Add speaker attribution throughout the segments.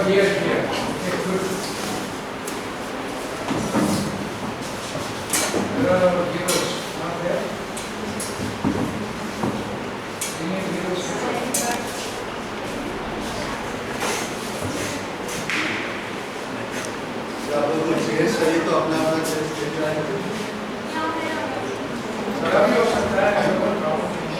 Speaker 1: here. Okay, good. Where are our heroes? Not there? Any heroes?
Speaker 2: आप लोग chess चाहिए तो अपना अपना चेस ले जाए।
Speaker 1: सर भी हो सकता है, ऐसा कोई प्रॉब्लम नहीं।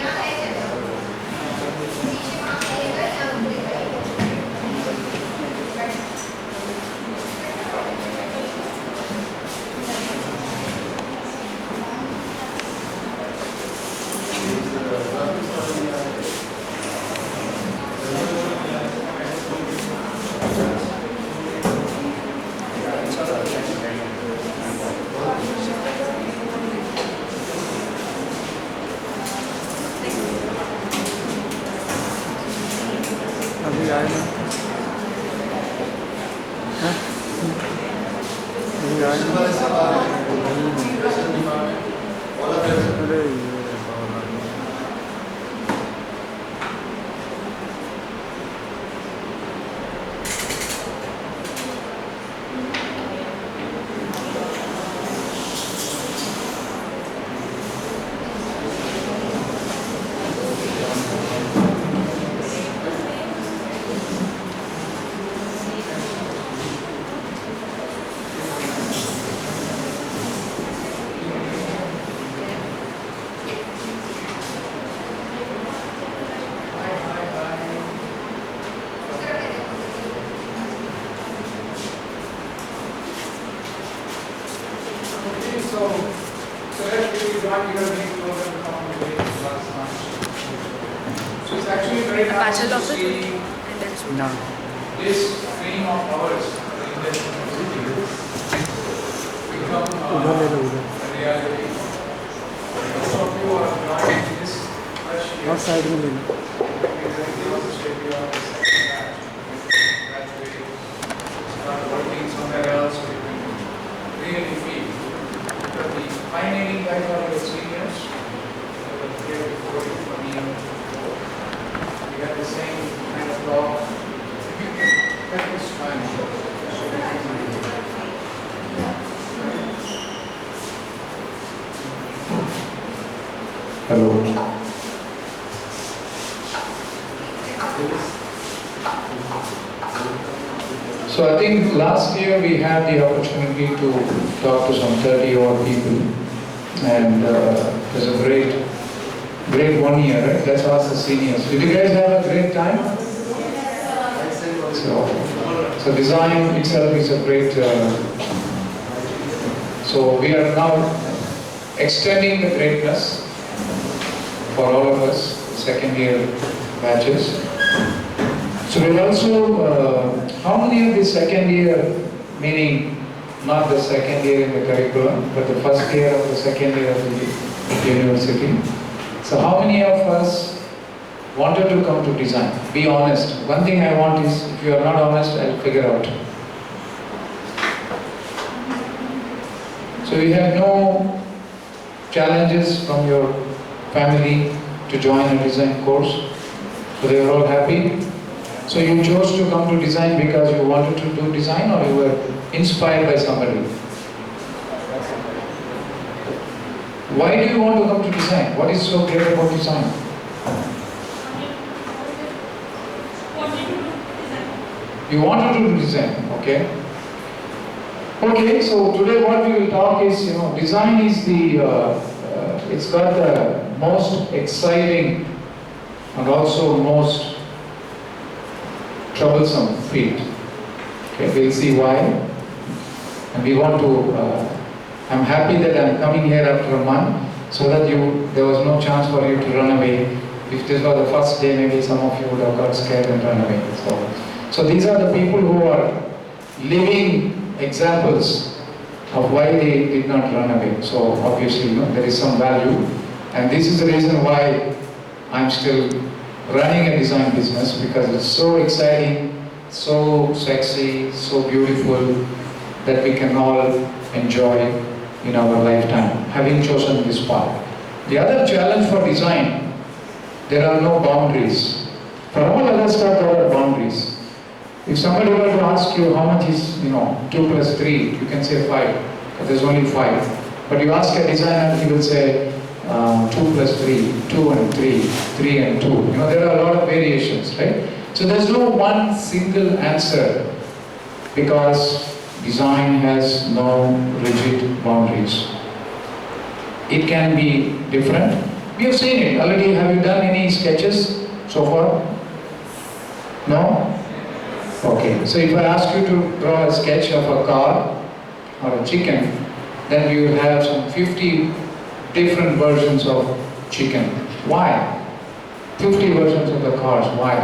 Speaker 3: अभी आए ना, अभी आए ना। अरे
Speaker 1: So let's we got here the program communication last month. So it's actually very nice to see
Speaker 3: ना
Speaker 1: this stream of ours in this city become
Speaker 3: उधर ले लो उधर
Speaker 1: a reality. Most of you are joining this fresh year.
Speaker 3: और side में ले लो।
Speaker 1: Start working somewhere else, we can really feel. But the pioneering guys are your seniors. They were here before you, for me and before. We had the same kind of law. If you can get this time,
Speaker 4: Hello. So I think last year we had the opportunity to talk to some 30 odd people, and it was a great 1 year, right? Let's ask the seniors. Did you guys have a great time? So design itself is a great, so we are now extending the greatness for all of us, second year batches. So we'll also, how many of the second year, meaning not the second year in the curriculum, but the first year of the second year of the university. So how many of us wanted to come to design? Be honest. One thing I want is, if you are not honest, I'll figure out. So you have no challenges from your family to join a design course. So they were all happy. So you chose to come to design because you wanted to do design, or you were inspired by somebody? Why do you want to come to design? What is so great about design? You wanted to do design, okay? Okay, so today what we will talk is, design is it's got the most exciting and also most troublesome field. Okay, we'll see why. And we want to, I'm happy that I'm coming here after a month, so that there was no chance for you to run away. If this was the first day, maybe some of you would have got scared and run away. So these are the people who are living examples of why they did not run away. So obviously, there is some value. And this is the reason why I'm still running a design business, because it's so exciting, so sexy, so beautiful, that we can all enjoy in our lifetime, having chosen this path. The other challenge for design, there are no boundaries. For all other stuff, there are boundaries. If somebody were to ask you how much is, 2 plus 3, you can say 5, but there's only 5. But you ask a designer, he will say 2 plus 3, 2 and 3, 3 and 2. There are a lot of variations, right? So there's no one single answer because design has no rigid boundaries. It can be different. We have seen it already. Have you done any sketches so far? No? Okay. So if I ask you to draw a sketch of a car or a chicken, then you have some 50 different versions of chicken. Why? 50 versions of the cars. Why?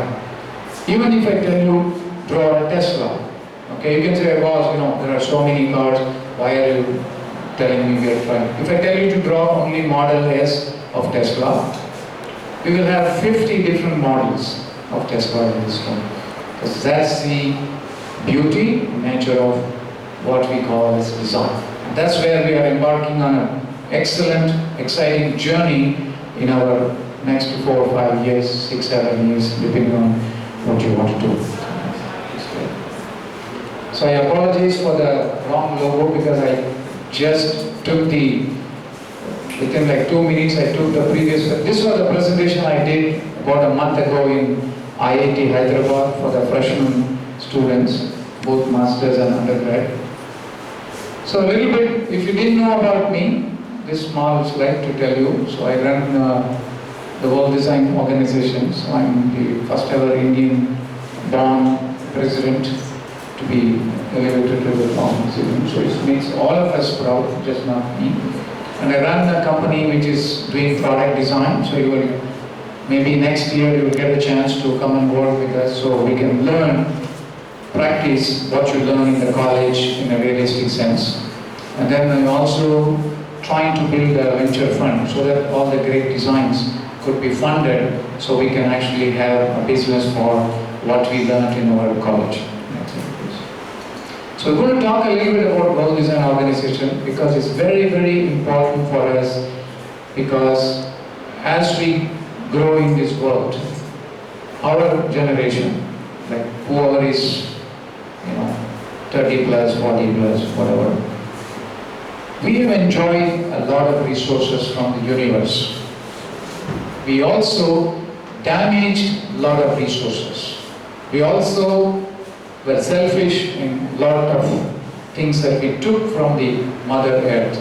Speaker 4: Even if I tell you draw a Tesla, okay, you can say, boss, there are so many cars, why are you telling me we are trying? If I tell you to draw only Model S of Tesla, we will have 50 different models of Tesla in this one. Because that's the beauty, nature of what we call as design. And that's where we are embarking on an excellent, exciting journey in our next 4 or 5 years, 6, 7 years, depending on what you want to do. So I apologize for the wrong logo because I just took within like 2 minutes I took the previous, this was the presentation I did about a month ago in IIT Hyderabad for the freshman students, both masters and undergrad. So a little bit, if you didn't know about me, this small slide to tell you. So I run the World Design Organization. So I'm the first ever Indian born president to be elevated to the organization. So it makes all of us proud, just not me. And I run a company which is doing product design. So you will, maybe next year you will get a chance to come and work with us so we can practice what you learn in the college in a realistic sense. And then I'm also trying to build a venture fund so that all the great designs could be funded so we can actually have a business for what we learned in our college. So we're going to talk a little bit about World Design Organization because it's very, very important for us, because as we grow in this world, our generation, like whoever is 30 plus, 40 plus, whatever, we have enjoyed a lot of resources from the universe. We also damaged a lot of resources. We also were selfish in a lot of things that we took from the Mother Earth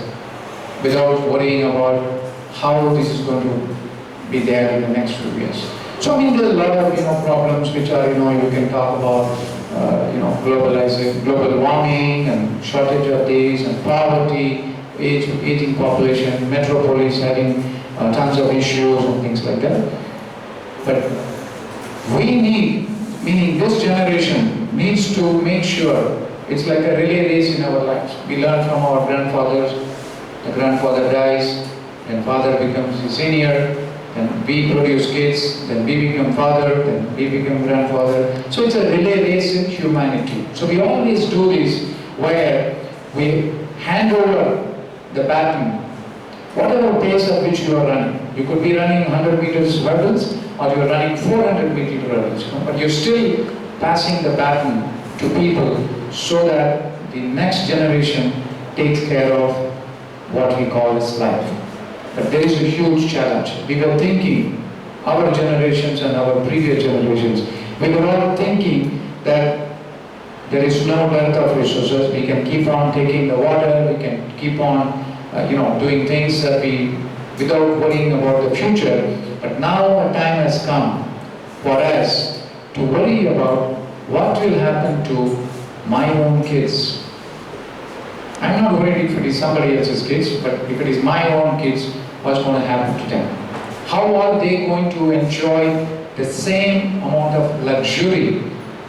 Speaker 4: without worrying about how this is going to be there in the next few years. So I mean, there are a lot of problems which are you can talk about globalizing, global warming and shortage of days and poverty, aging population, metropolis having tons of issues and things like that. But we need, meaning this generation needs to make sure it's like a relay race in our lives. We learn from our grandfathers, the grandfather dies, then father becomes the senior, then we produce kids, then we become father, then we become grandfather. So it's a relay race in humanity. So we always do this where we hand over the baton, whatever pace at which you are running. You could be running 100 meters hurdles or you are running 400 meter hurdles, but you're still passing the baton to people so that the next generation takes care of what we call as life. But there is a huge challenge. We were thinking, our generations and our previous generations, we were all thinking that there is no dearth of resources. We can keep on taking the water, we can keep on doing things that without worrying about the future. But now a time has come for us to worry about what will happen to my own kids. I'm not worried if it is somebody else's kids, but if it is my own kids, what's going to happen to them? How are they going to enjoy the same amount of luxury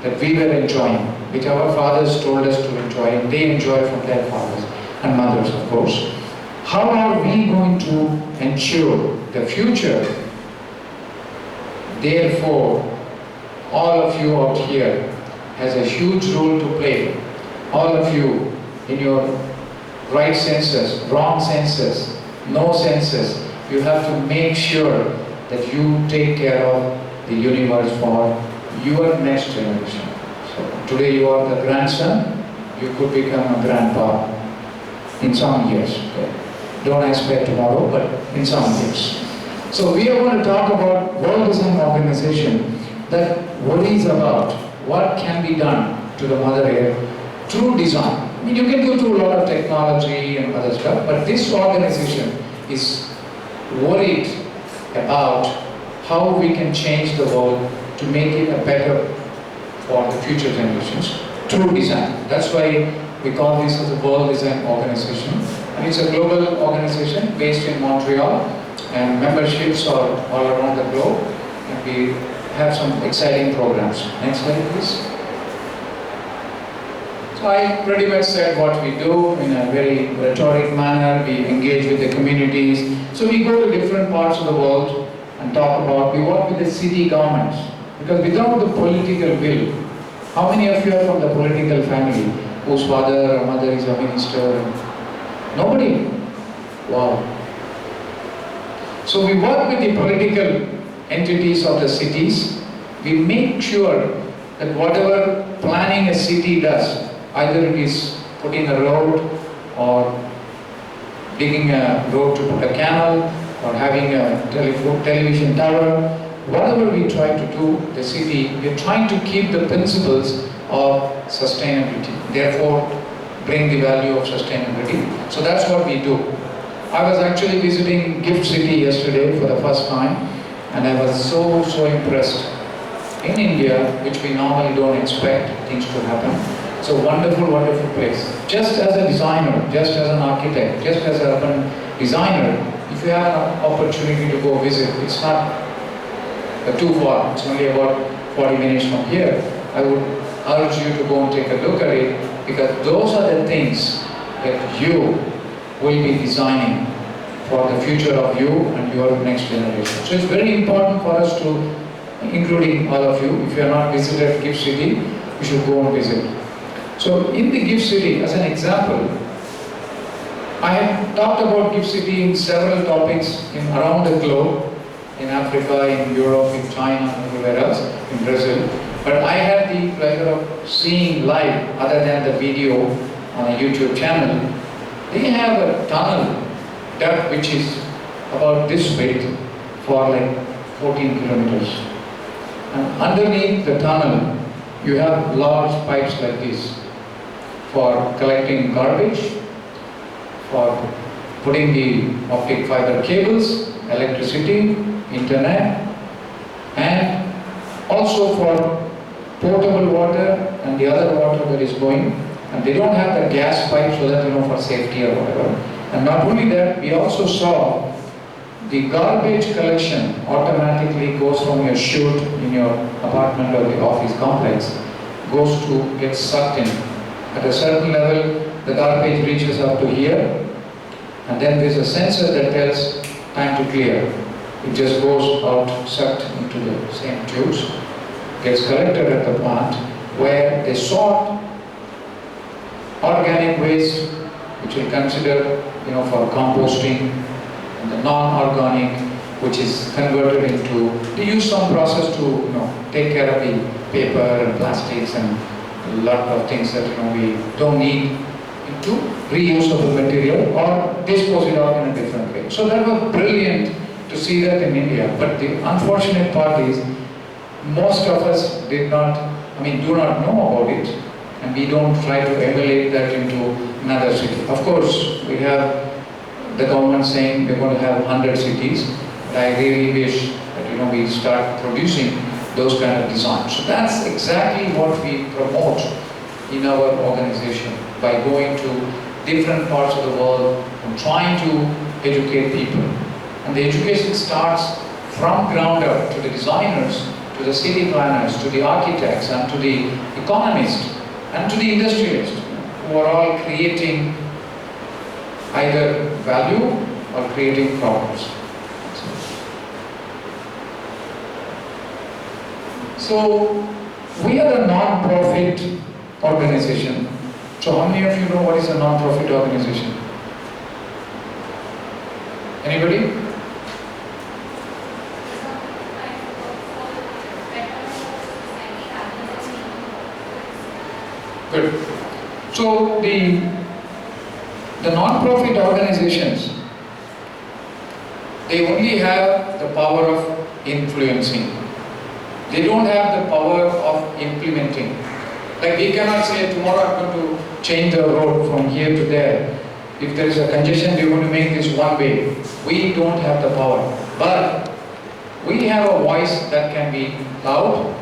Speaker 4: that we were enjoying, which our fathers told us to enjoy, and they enjoy from their fathers and mothers, of course. How are we going to ensure the future? Therefore, all of you out here has a huge role to play. All of you in your right senses, wrong senses, no senses, you have to make sure that you take care of the universe for your next generation. So Today you are the grandson, you could become a grandpa in some years. Okay? Don't expect tomorrow, but in some years. So we are going to talk about World Design Organization that worries about what can be done to the Mother Earth through design. I mean, you can go through a lot of technology and other stuff, but this organization is worried about how we can change the world to make it a better for the future generations through design. That's why we call this as a World Design Organization. And it's a global organization based in Montreal, and memberships are all around the globe, and we have some exciting programs. Next slide, please. So I pretty much said what we do in a very rhetoric manner. We engage with the communities. So we go to different parts of the world and talk about, we work with the city governments. Because without the political will, how many of you are from the political family whose father or mother is a minister? Nobody. Wow. So we work with the political entities of the cities. We make sure that whatever planning a city does, either it is putting a road or digging a road to put a canal or having a television tower, whatever we try to do, the city, we are trying to keep the principles of sustainability. Therefore, bring the value of sustainability. So that's what we do. I was actually visiting Gift City yesterday for the first time, and I was so impressed. In India, which we normally don't expect things to happen, it's a wonderful place. Just as a designer, just as an architect, just as an urban designer, if you have an opportunity to go visit, it's not too far, it's only about 40 minutes from here. I would urge you to go and take a look at it, because those are the things that you will be designing for the future of you and your next generation. So it's very important for us to, including all of you, if you are not visited Gift City, you should go and visit. So in the Gift City, as an example, I have talked about Gift City in several topics around the globe, in Africa, in Europe, in China, and everywhere else, in Brazil. But I had the pleasure of seeing live, other than the video on a YouTube channel. They have a tunnel depth which is about this width for like 14 kilometers. And underneath the tunnel, you have large pipes like this for collecting garbage, for putting the optic fiber cables, electricity, internet, and also for potable water and the other water that is going. And they don't have the gas pipe so that, for safety or whatever. And not only that, we also saw the garbage collection automatically goes from your chute in your apartment or the office complex, goes to get sucked in. At a certain level, the garbage reaches up to here, and then there's a sensor that tells time to clear. It just goes out, sucked into the same tubes, gets collected at the plant, where they sort organic waste, which we consider, for composting, and the non-organic, which is converted into, they use some process to, take care of the paper and plastics and a lot of things that, we don't need, into reusable material or dispose it off in a different way. So that was brilliant to see that in India. But the unfortunate part is, most of us do not know about it, and we don't try to emulate that into another city. Of course, we have the government saying we're going to have 100 cities, but I really wish that we start producing those kind of designs. So that's exactly what we promote in our organization, by going to different parts of the world and trying to educate people. And the education starts from ground up, to the designers, to the city planners, to the architects, and to the economists, and to the industrialists, who are all creating either value or creating problems. So we are a non-profit organization. So how many of you know what is a non-profit organization? Anybody? Good. So the non-profit organizations, they only have the power of influencing. They don't have the power of implementing. Like we cannot say tomorrow I'm going to change the road from here to there. If there is a congestion, we're going to make this one way. We don't have the power. But we have a voice that can be loud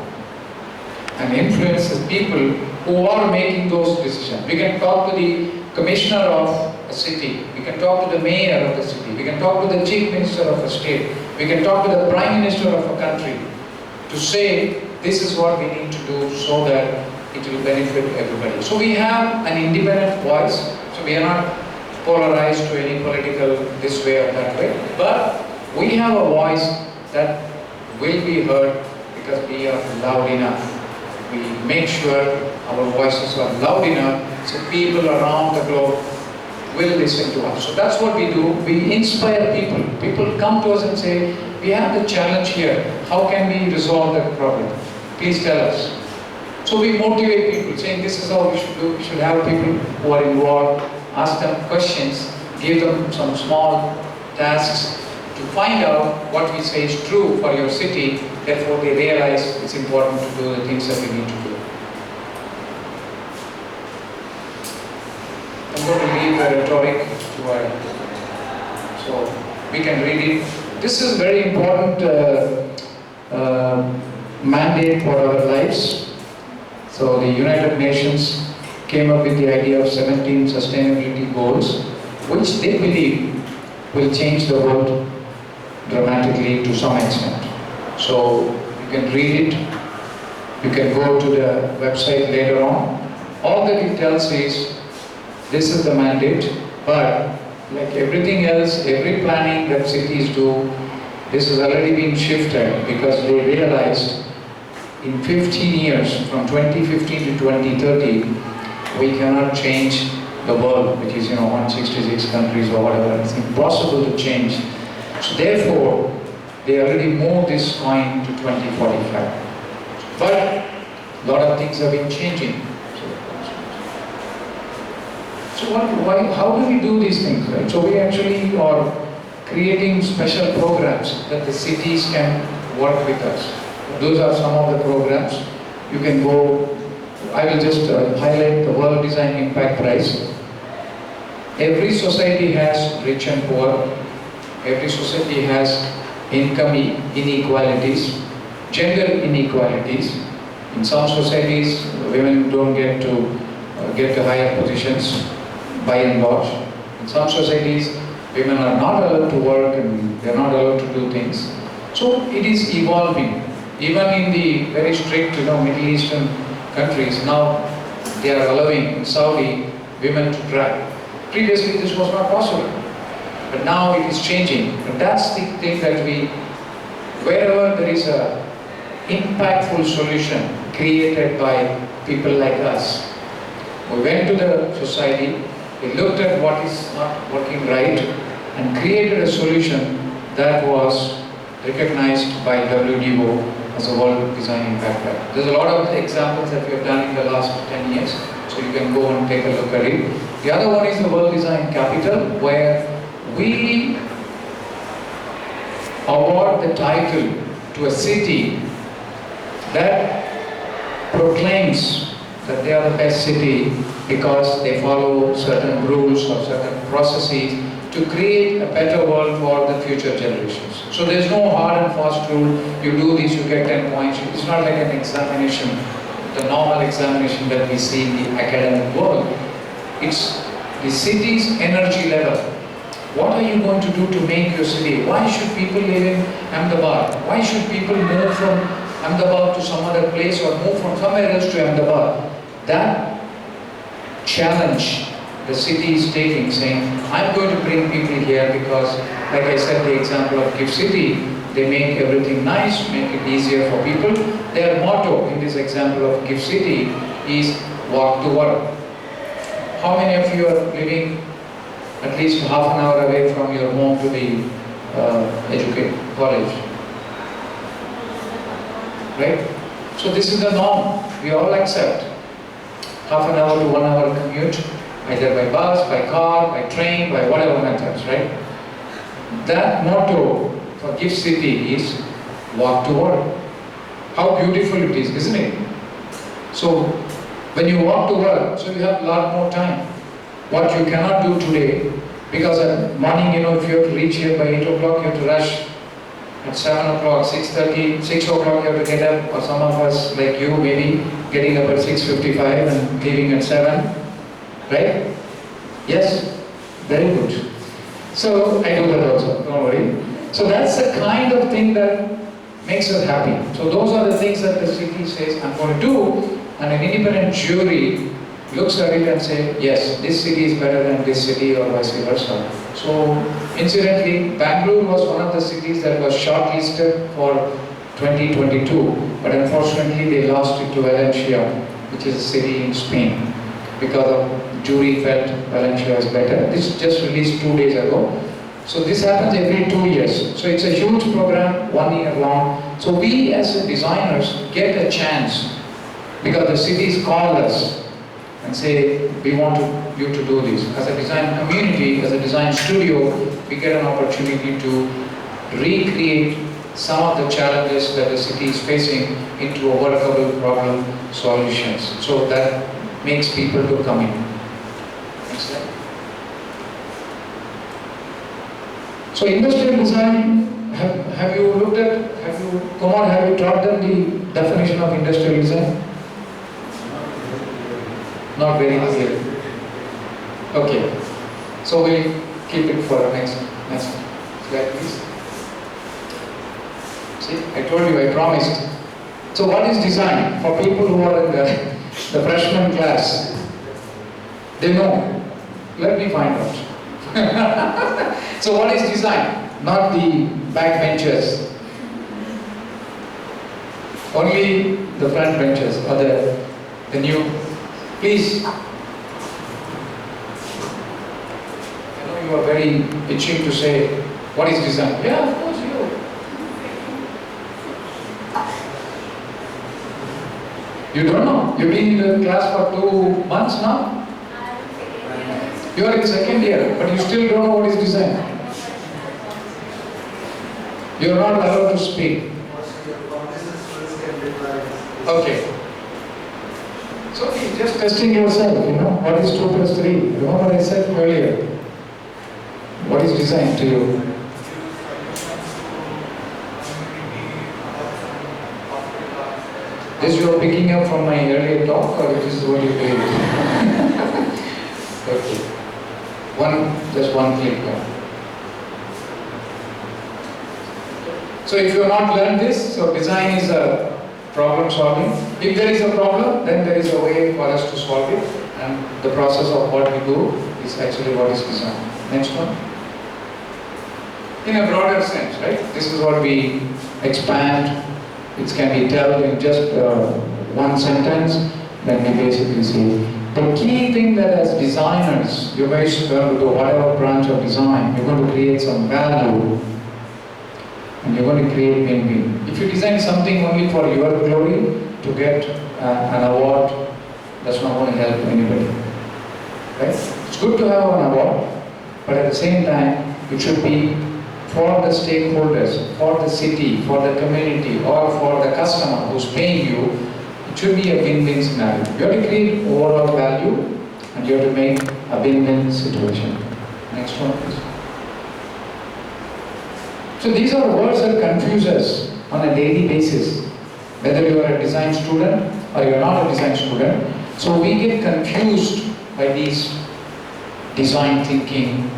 Speaker 4: and influence the people who are making those decisions. We can talk to the commissioner of a city. We can talk to the mayor of the city. We can talk to the chief minister of a state. We can talk to the prime minister of a country to say this is what we need to do so that it will benefit everybody. So we have an independent voice. So we are not polarized to any political this way or that way. But we have a voice that will be heard because we are loud enough. We make sure our voices are loud enough so people around the globe will listen to us. So that's what we do. We inspire people. People come to us and say, we have the challenge here. How can we resolve that problem? Please tell us. So we motivate people, saying this is how we should do. We should have people who are involved, ask them questions, give them some small tasks to find out what we say is true for your city. Therefore, they realize it's important to do the things that we need to do. I'm going to leave the rhetoric to our, so we can read it. This is very important mandate for our lives. So the United Nations came up with the idea of 17 sustainability goals, which they believe will change the world dramatically to some extent. So you can read it, you can go to the website later on. All that it tells is, this is the mandate, but like everything else, every planning that cities do, this has already been shifted because they realized in 15 years, from 2015 to 2030, we cannot change the world, which is 166 countries or whatever. It's impossible to change. So therefore, they already moved this coin to 2045. But a lot of things have been changing. So how do we do these things, right? So we actually are creating special programs that the cities can work with us. Those are some of the programs. You can go, I will just highlight the World Design Impact Prize. Every society has rich and poor. Every society has income inequalities, gender inequalities. In some societies, women don't get the higher positions by and large. In some societies, women are not allowed to work and they're not allowed to do things. So it is evolving. Even in the very strict, Middle Eastern countries, now they are allowing in Saudi women to drive. Previously, this was not possible. But now it is changing. But that's the thing that wherever there is a impactful solution created by people like us, we went to the society, we looked at what is not working right, and created a solution that was recognized by WDO as a World Design Impact Prize. There's a lot of examples that we have done in the last 10 years, so you can go and take a look at it. The other one is the World Design Capital, where we award the title to a city that proclaims that they are the best city because they follow certain rules or certain processes to create a better world for the future generations. So there's no hard and fast rule, you do this, you get 10 points. It's not like an examination, the normal examination that we see in the academic world. It's the city's energy level. What are you going to do to make your city? Why should people live in Ahmedabad? Why should people move from Ahmedabad to some other place or move from somewhere else to Ahmedabad? That challenge the city is taking, saying, I'm going to bring people here because, like I said, the example of Gift City, they make everything nice, make it easier for people. Their motto in this example of Gift City is walk to work. How many of you are living at least half an hour away from your home to the college? Right? So this is the norm. We all accept. half an hour to 1 hour commute, either by bus, by car, by train, by whatever methods, right? That motto for Gift City is walk to work. How beautiful it is, isn't it? So when you walk to work, so you have a lot more time. What you cannot do today, because at morning, if you have to reach here by 8 o'clock, you have to rush. At 7 o'clock, 6:30, 6 o'clock you have to get up, or some of us like you maybe getting up at 6:55 and leaving at 7, right? Yes? Very good. So I do that also, don't worry. So that's the kind of thing that makes us happy. So those are the things that the city says I'm going to do, and an independent jury looks at it and say, yes, this city is better than this city or vice versa. So incidentally, Bangalore was one of the cities that was shortlisted for 2022, but unfortunately they lost it to Valencia, which is a city in Spain, because the jury felt Valencia is better. This just released 2 days ago. So this happens every 2 years. So it's a huge program, 1 year long. So we as designers get a chance, because the cities call us and say, we want you to do this. As a design community, as a design studio, we get an opportunity to recreate some of the challenges that the city is facing into a workable problem solutions. So that makes people to come in. Next slide. So industrial design, have you looked at, have you taught them the definition of industrial design? Not very clear. Okay. So we'll keep it for the next slide, please. See, I told you, I promised. So what is design? For people who are in the freshman class, they know. Let me find out. So what is design? Not the backbenchers. Only the front benchers or the new. Please. I know you are very itching to say, what is design? Yeah, of course you. You don't know? You've been in the class for 2 months now? You are in second year, but you still don't know what is design. You are not allowed to speak. Okay. So you're just testing yourself, what is 2 plus 3? Remember what I said earlier? What is design to you? This you are picking up from my earlier talk, or this is what you did? Okay. Just one click now. So if you have not learned this, so design is a problem solving. If there is a problem, then there is a way for us to solve it, and the process of what we do is actually what is design. Next one. In a broader sense, right? This is what we expand. It can be told in just one sentence. Then we basically say the key thing that as designers, you guys going to do whatever branch of design, you're going to create some value. And you're going to create win-win. If you design something only for your glory, to get an award, that's not going to help anybody. Right? It's good to have an award, but at the same time, it should be for the stakeholders, for the city, for the community, or for the customer who's paying you. It should be a win-win scenario. You have to create overall value, and you have to make a win-win situation. Next one, please. So these are words that confuse us on a daily basis, whether you are a design student or you are not a design student. So we get confused by these design thinking,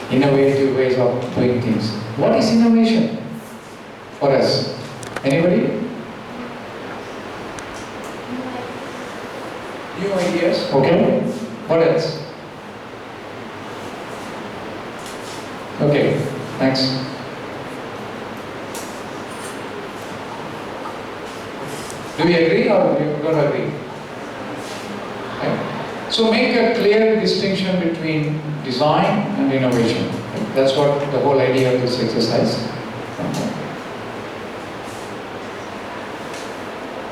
Speaker 4: innovative ways of doing things. What is innovation for us? Anybody? New ideas? Okay. What else? Okay. Thanks. Do we agree or you don't agree? Okay. So make a clear distinction between design and innovation. That's what the whole idea of this exercise.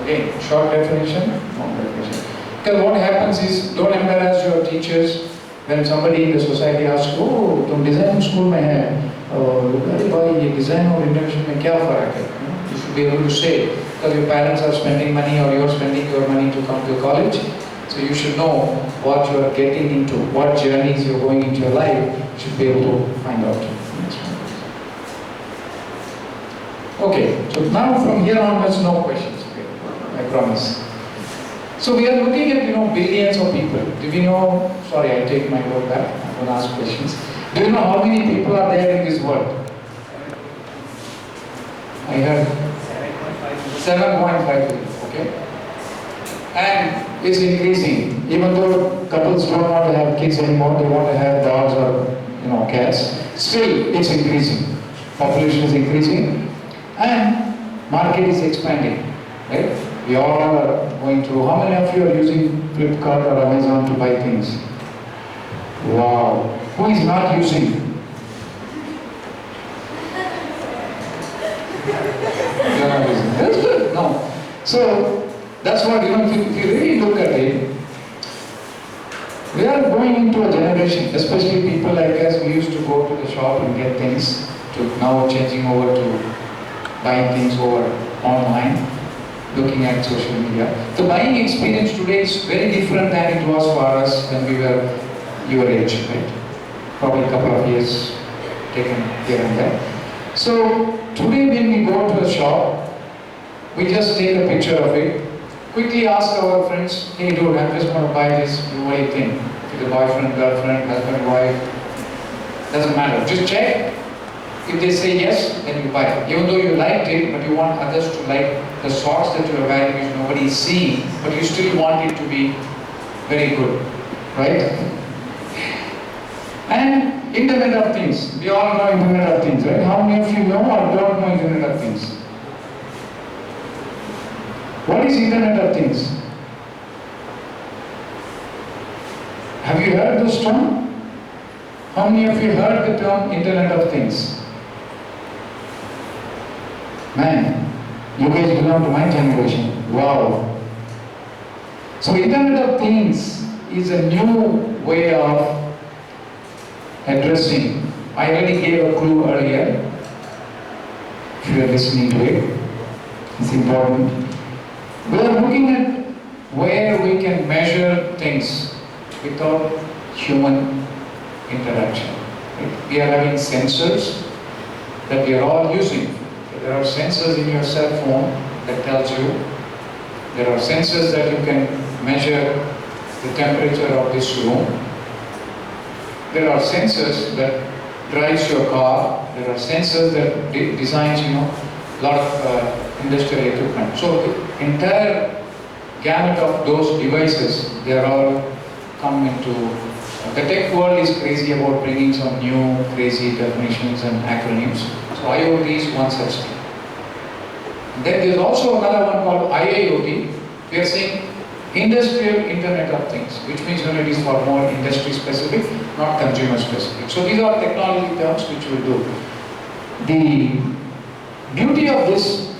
Speaker 4: Again, short definition, long definition. Because what happens is, don't embarrass your teachers when somebody in the society asks, oh, तुम design school में है, अरे भाई ये design और innovation में क्या फर्क है? You should be able to say, because your parents are spending money or you're spending your money to come to college, so you should know what you are getting into, what journeys you're going into your life. You should be able to find out. Okay, so now from here onwards, no questions. Okay, I promise. So we are looking at, billions of people. Do we know, sorry, I take my word back, I'm going to ask questions. Do you know how many people are there in this world? I heard 7.5 billion, okay? And it's increasing. Even though couples don't want to have kids anymore, they want to have dogs or, cats, still it's increasing. Population is increasing and market is expanding, right? We all are going through. How many of you are using Flipkart or Amazon to buy things? Wow. Who is not using? You're not using. That's good. No. So that's what, if you really look at it, we are going into a generation, especially people like us, we used to go to the shop and get things, to now changing over to buying things over online, looking at social media. The buying experience today is very different than it was for us when we were your age, right? Probably a couple of years taken here and there. So today when we go to a shop, we just take a picture of it, quickly ask our friends, hey dude, I'm just going to buy this, what do you think? If it's a boyfriend, girlfriend, husband, wife, doesn't matter. Just check. If they say yes, then you buy it. Even though you liked it, but you want others to like the socks that you are wearing which nobody is seeing, but you still want it to be very good, right? And Internet of Things. We all know Internet of Things, right? How many of you know or don't know Internet of Things? What is Internet of Things? Have you heard this term? How many of you heard the term Internet of Things? Man, you guys belong to my generation. Wow. So Internet of Things is a new way of addressing. I already gave a clue earlier. If you are listening to it, it's important. We are looking at where we can measure things without human interaction. Right? We are having sensors that we are all using. There are sensors in your cell phone that tells you. There are sensors that you can measure the temperature of this room. There are sensors that drives your car. There are sensors that designs, a lot of industrial equipment. So the entire gamut of those devices, they are all come into. The tech world is crazy about bringing some new crazy definitions and acronyms. So IoT is one such thing. Then there is also another one called IIoT. We are saying Industrial Internet of Things, which means it is for more industry specific, not consumer specific. So these are technology terms which we do. The beauty of this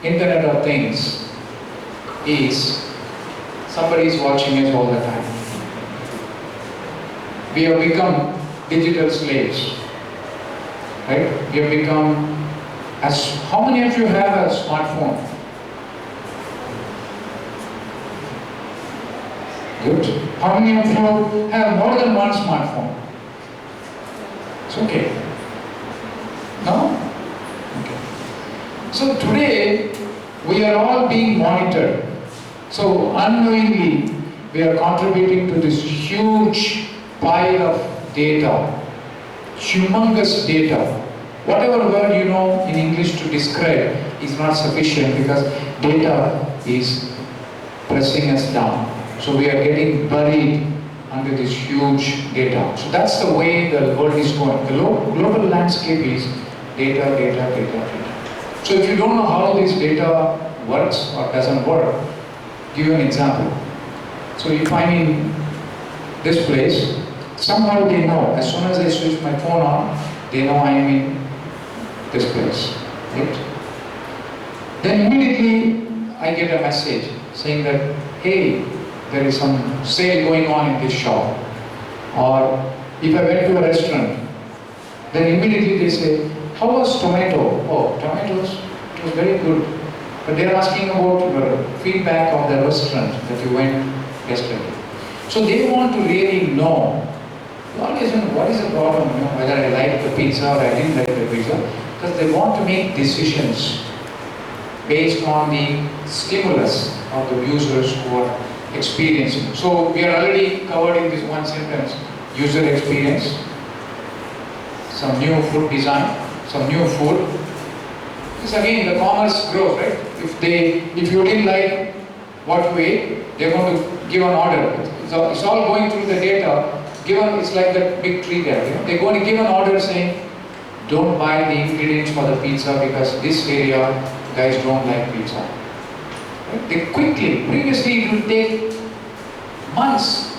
Speaker 4: Internet of Things is somebody is watching us all the time. We have become digital slaves, right? We have become, how many of you have a smartphone? Good. How many of you have more than one smartphone? It's okay. No? Okay. So today, we are all being monitored. So unknowingly, we are contributing to this huge pile of data, humongous data. Whatever word you know in English to describe is not sufficient because data is pressing us down. So we are getting buried under this huge data. So that's the way the world is going. The global landscape is data, data, data, data. So if you don't know how this data works or doesn't work, give you an example. So if I'm in this place, somehow they know, as soon as I switch my phone on, they know I am in this place, right? Then immediately I get a message saying that, hey, there is some sale going on in this shop. Or if I went to a restaurant, then immediately they say, how was tomato? Oh, tomatoes, it was very good. But they're asking about your feedback of the restaurant that you went yesterday. So they want to really know, what is the problem, whether I like the pizza or I didn't like the pizza, because they want to make decisions based on the stimulus of the users who are experiencing. So we are already covered in this one sentence, user experience, some new food design, some new food. This again, the commerce grows, right? If you didn't like what you ate, they're going to give an order. It's all going through the data. It's like that big tree there. They're going to give an order saying, don't buy the ingredients for the pizza because this area guys don't like pizza. Right? They quickly, previously it will take months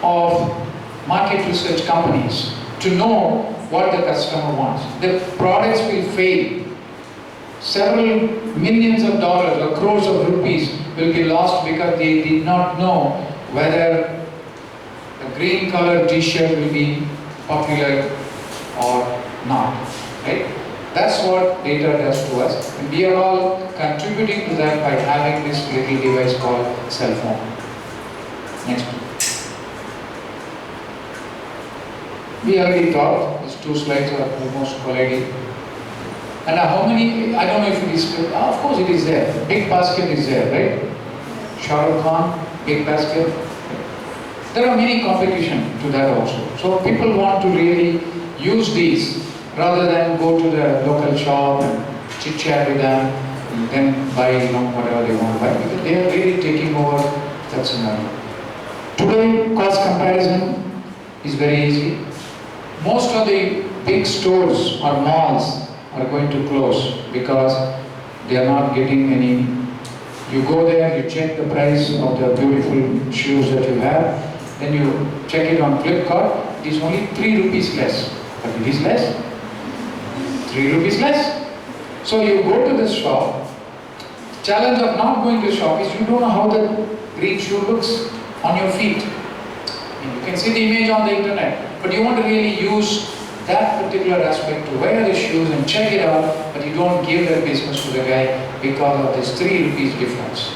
Speaker 4: of market research companies to know what the customer wants. The products will fail. Several millions of dollars or crores of rupees will be lost because they did not know whether the green colored t-shirt will be popular or not. Right? That's what data does to us. And we are all contributing to that by having this little device called cell phone. Next. We already talked, these 2 slides are almost colliding. And how many, I don't know if it is, of course it is there. Big basket is there, right? Shah Rukh Khan, big basket. There are many competition to that also. So people want to really use these rather than go to the local shop and chit chat with them and then buy whatever they want to buy, because they are really taking over that scenario. Today, cost comparison is very easy. Most of the big stores or malls are going to close because they are not getting any. You go there, you check the price of the beautiful shoes that you have, then you check it on Flipkart, it is only 3 rupees less. But it is less. 3 rupees less. So you go to the shop. Challenge of not going to the shop is you don't know how the green shoe looks on your feet. You can see the image on the internet, but you want to really use that particular aspect to wear the shoes and check it out, but you don't give that business to the guy because of this 3 rupees difference.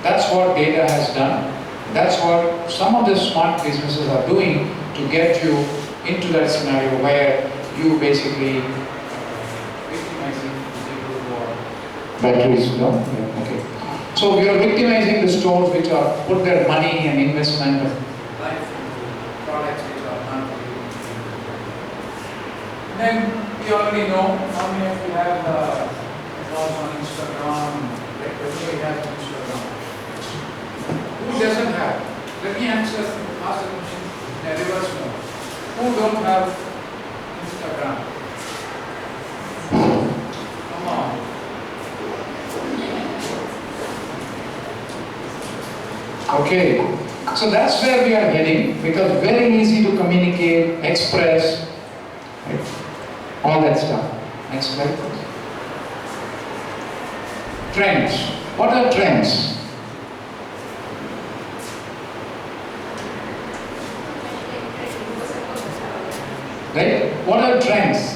Speaker 4: That's what data has done. That's what some of the smart businesses are doing to get you into that scenario where you basically victimizing people who are batteries, no? Yeah, okay. So we are victimizing the stores which are put their money and investment of life into products which are not really. Then we already know how many of you have accounts on Instagram, like everybody has Instagram. Who doesn't have? Let me ask the question in a reverse mode. Who don't have Instagram? Come on. Okay, so that's where we are heading, because very easy to communicate, express, right? All that stuff. Next slide. Trends. What are trends? Right? What are trends?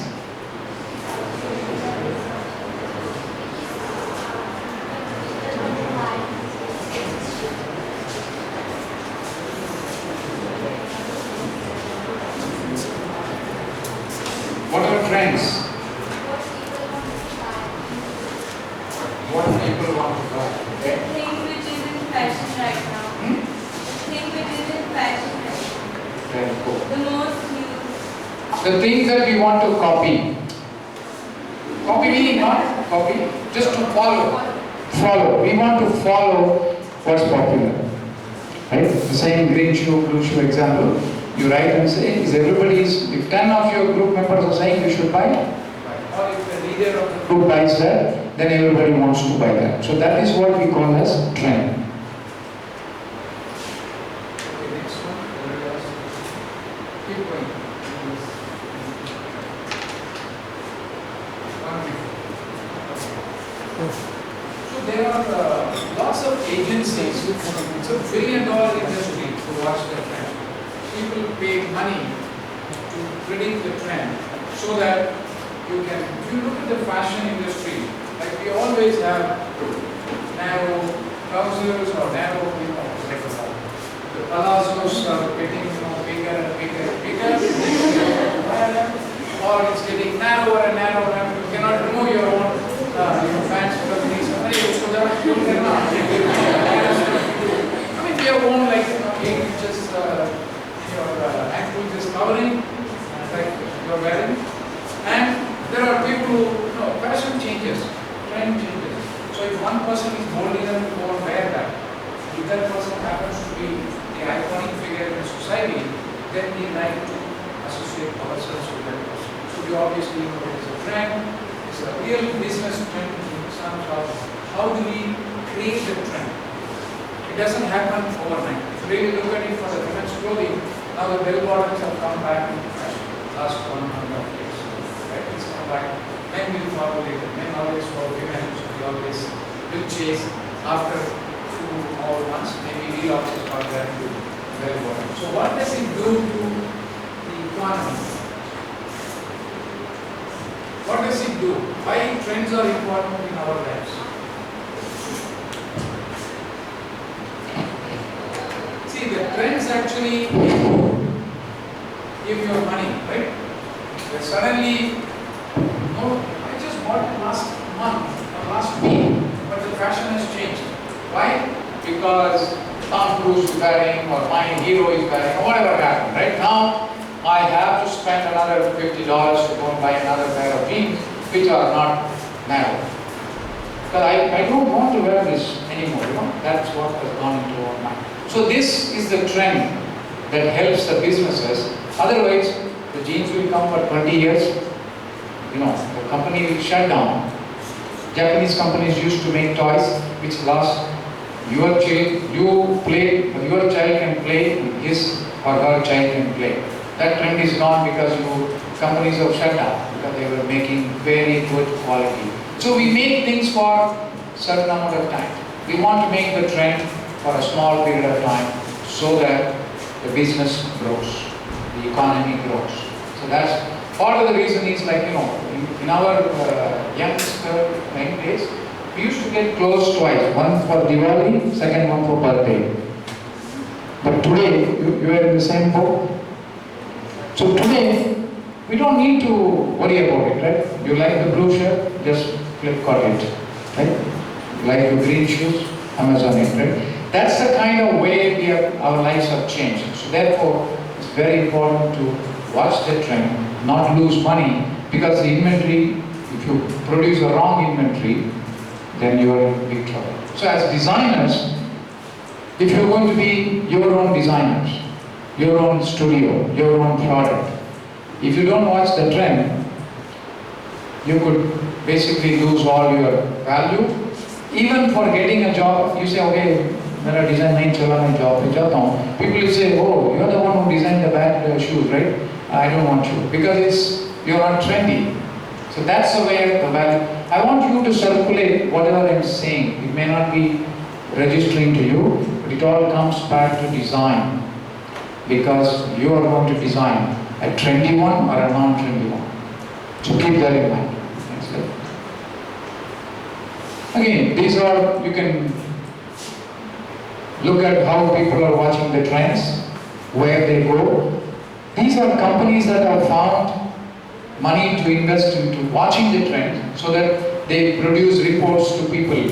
Speaker 4: What are trends? What people want to buy. Okay?
Speaker 5: The thing which is in fashion right now. The thing which is in fashion right now.
Speaker 4: Very cool.
Speaker 5: The most used.
Speaker 4: The things that we want to copy. Copy meaning not copy, just to follow. Follow. We want to follow what's popular. Right? The same green shoe, blue shoe example. You write and say, if 10 of your group members are saying you should buy it, or if the leader of the group buys that, then everybody wants to buy that. So that is what we call as trend. Okay, next one. Keep going. So there are lots of
Speaker 1: agencies, it's a $1 billion industry to watch the trend. People pay money to predict the trend so that you can, if you look at the fashion industry, like we always have narrow trousers or narrow, like the palazzos are getting bigger and bigger and bigger, or it's getting narrower and narrower, and you cannot remove your own pants from these. So that you cannot. I mean, we have worn like 8 inches, your ankle is covering, like you're wearing, and there are people who, fashion changes, trend changes. So if one person is bold enough to go and wear that, if that person happens to be the iconic figure in society, then we like to associate ourselves with that person. So we obviously know it is a trend, it's a real business trend in terms of how do we create the trend. It doesn't happen overnight. If you really look at it for the women's clothing, now the bell bottoms have come back into fashion last 100 years. Right? It's come back. Men will follow later. Men always follow women, so we always will chase after 2 or once. Maybe we also start that to bell bottom. So what does it do to the economy? What does it do? Why trends are important in our lives? See, the trends actually give you money, right? But suddenly, I just bought it last month or last week, but the fashion has changed. Why? Because Tom Cruise is wearing, or my hero is wearing, or whatever happened, right? Now, I have to spend another $50 to go and buy another pair of jeans, which are not narrow. Because I don't want to wear this anymore, That's what has gone into our mind. So this is the trend that helps the businesses. Otherwise, the jeans will come for 20 years. The company will shut down. Japanese companies used to make toys which last your child, your child can play, his or her child can play. That trend is gone because companies have shut down because they were making very good quality. So we make things for a certain amount of time. We want to make the trend for a small period of time so that the business grows, the economy grows. So that's part of the reason is like, in our youngster days, we used to get clothes twice, one for Diwali, second one for birthday. But today, you are in the same boat. So today, we don't need to worry about it, right? You like the blue shirt, just Flipkart it, right? You like the green shoes, Amazon it, right? That's the kind of way our lives have changed. So therefore, it's very important to watch the trend, not lose money, because the inventory, if you produce a wrong inventory, then you are in big trouble. So as designers, if you're going to be your own designers, your own studio, your own product, if you don't watch the trend, you could basically lose all your value. Even for getting a job, you say, okay, मेरा design नहीं चला, मैं job पे जाता हूँ. People will say, oh, you're the one who designed the bad shoes, right? I don't want you, because you're not trendy. So that's the way the value. I want you to circulate whatever I'm saying. It may not be registering to you, but it all comes back to design. Because you are going to design a trendy one or a non-trendy one. So keep that in mind. Next slide. Again, these are, you can look at how people are watching the trends, where they go. These are companies that have found money to invest into watching the trend so that they produce reports to people.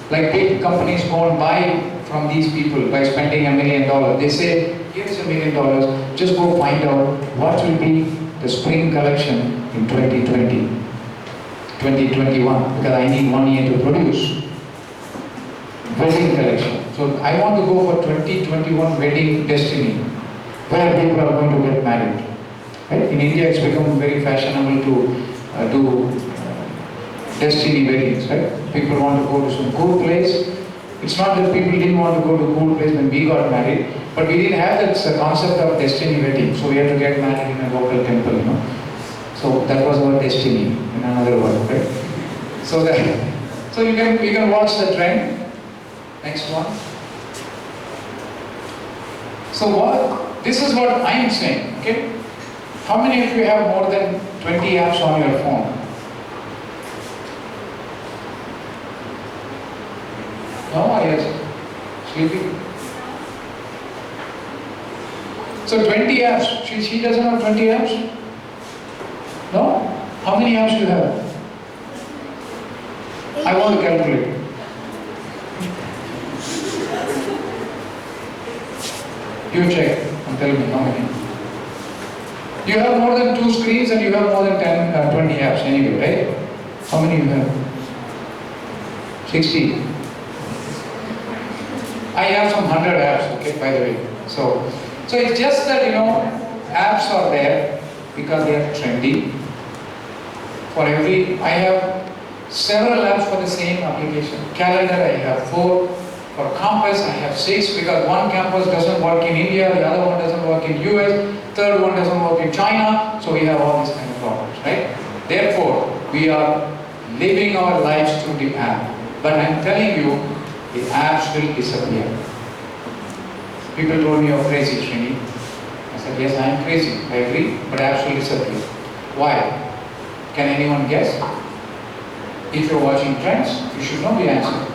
Speaker 1: Like big companies go and buy from these people by spending $1 million. They say, here's $1 million, just go find out what will be the spring collection in 2020, 2021, because I need 1 year to produce. Wedding collection. So I want to go for 2021 wedding destiny, where people are going to get married. Right? In India, it's become very fashionable to do destiny weddings. Right? People want to go to some cool place. It's not that people didn't want to go to a cool place when we got married, but we didn't have that concept of destiny wedding. So we had to get married in a local temple. So that was our destiny in another word. Right? So you can watch the trend.
Speaker 4: Next one. So this is what I am saying, okay? How many of you have more than 20 apps on your phone? No, I guess sleeping. So 20 apps. She doesn't have 20 apps? No? How many apps do you have? I want to calculate. You check and tell me how many. You have more than 2 screens and you have more than 10, 20 apps anyway, right? How many you have? 60. I have some 100 apps, okay, by the way. So it's just that, apps are there because they are trendy. I have several apps for the same application. Calendar, I have 4. For Compass, I have 6 because one campus doesn't work in India, the other one doesn't work in US, third one doesn't work in China, so we have all these kind of problems, right? Therefore, we are living our lives through the app. But I'm telling you, the apps will disappear. People told me you're crazy, Srini. I said, yes, I am crazy. I agree, but apps will disappear. Why? Can anyone guess? If you're watching Trends, you should know the answer.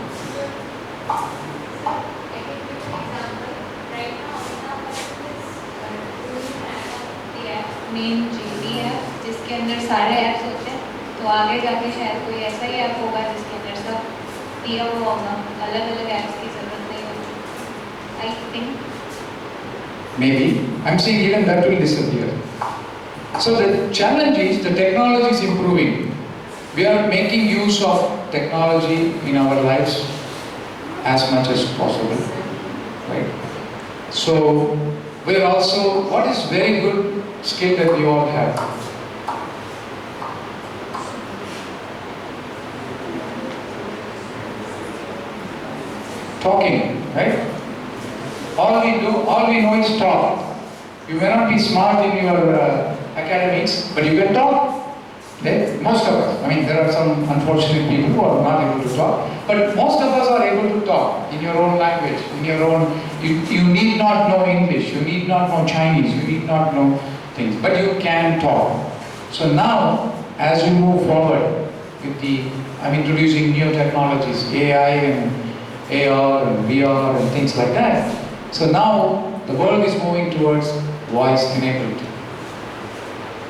Speaker 5: Main GD है जिसके अंदर सारे apps होते हैं, तो आगे जाके शायद कोई ऐसा ही ऐप होगा जिसके अंदर सब दिया हुआ होगा, अलग अलग ऐप्स की जरूरत नहीं होगी. I think.
Speaker 4: Maybe. I'm saying even that will disappear. So the challenge is the technology is improving. We are making use of technology in our lives as much as possible, right? So we're also, what is very good skill that we all have? Talking, right? All we know is talk. You may not be smart in your academics, but you can talk. Right? Most of us. I mean, there are some unfortunate people who are not able to talk, but most of us are able to talk in your own language, in your own. You need not know English, you need not know Chinese, you need not know things, but you can talk. So now, as we move forward with I'm introducing new technologies, AI and AR and VR and things like that. So now the world is moving towards voice enabled.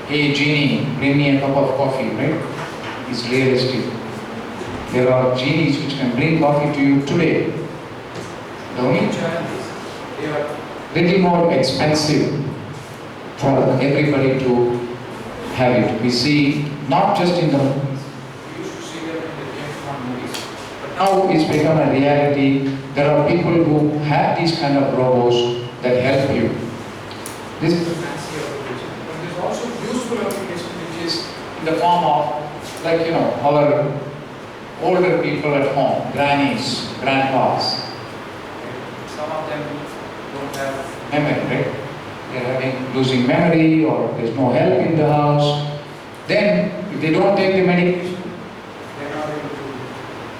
Speaker 4: Hey genie, bring me a cup of coffee, right? It's realistic. There are genies which can bring coffee to you today. The only challenge is they are little more expensive for everybody to have it. We see not just in the movies. We used to see them in the James Bond movies. But now it's become a reality. There are people who have these kind of robots that help you. This is a fancy application. But there's also useful application which is in the form of, like, our older people at home, grannies, grandpas. Some of them don't have memory, right? They're losing memory, or there's no help in the house. Then, if they don't take the medication, they're not able to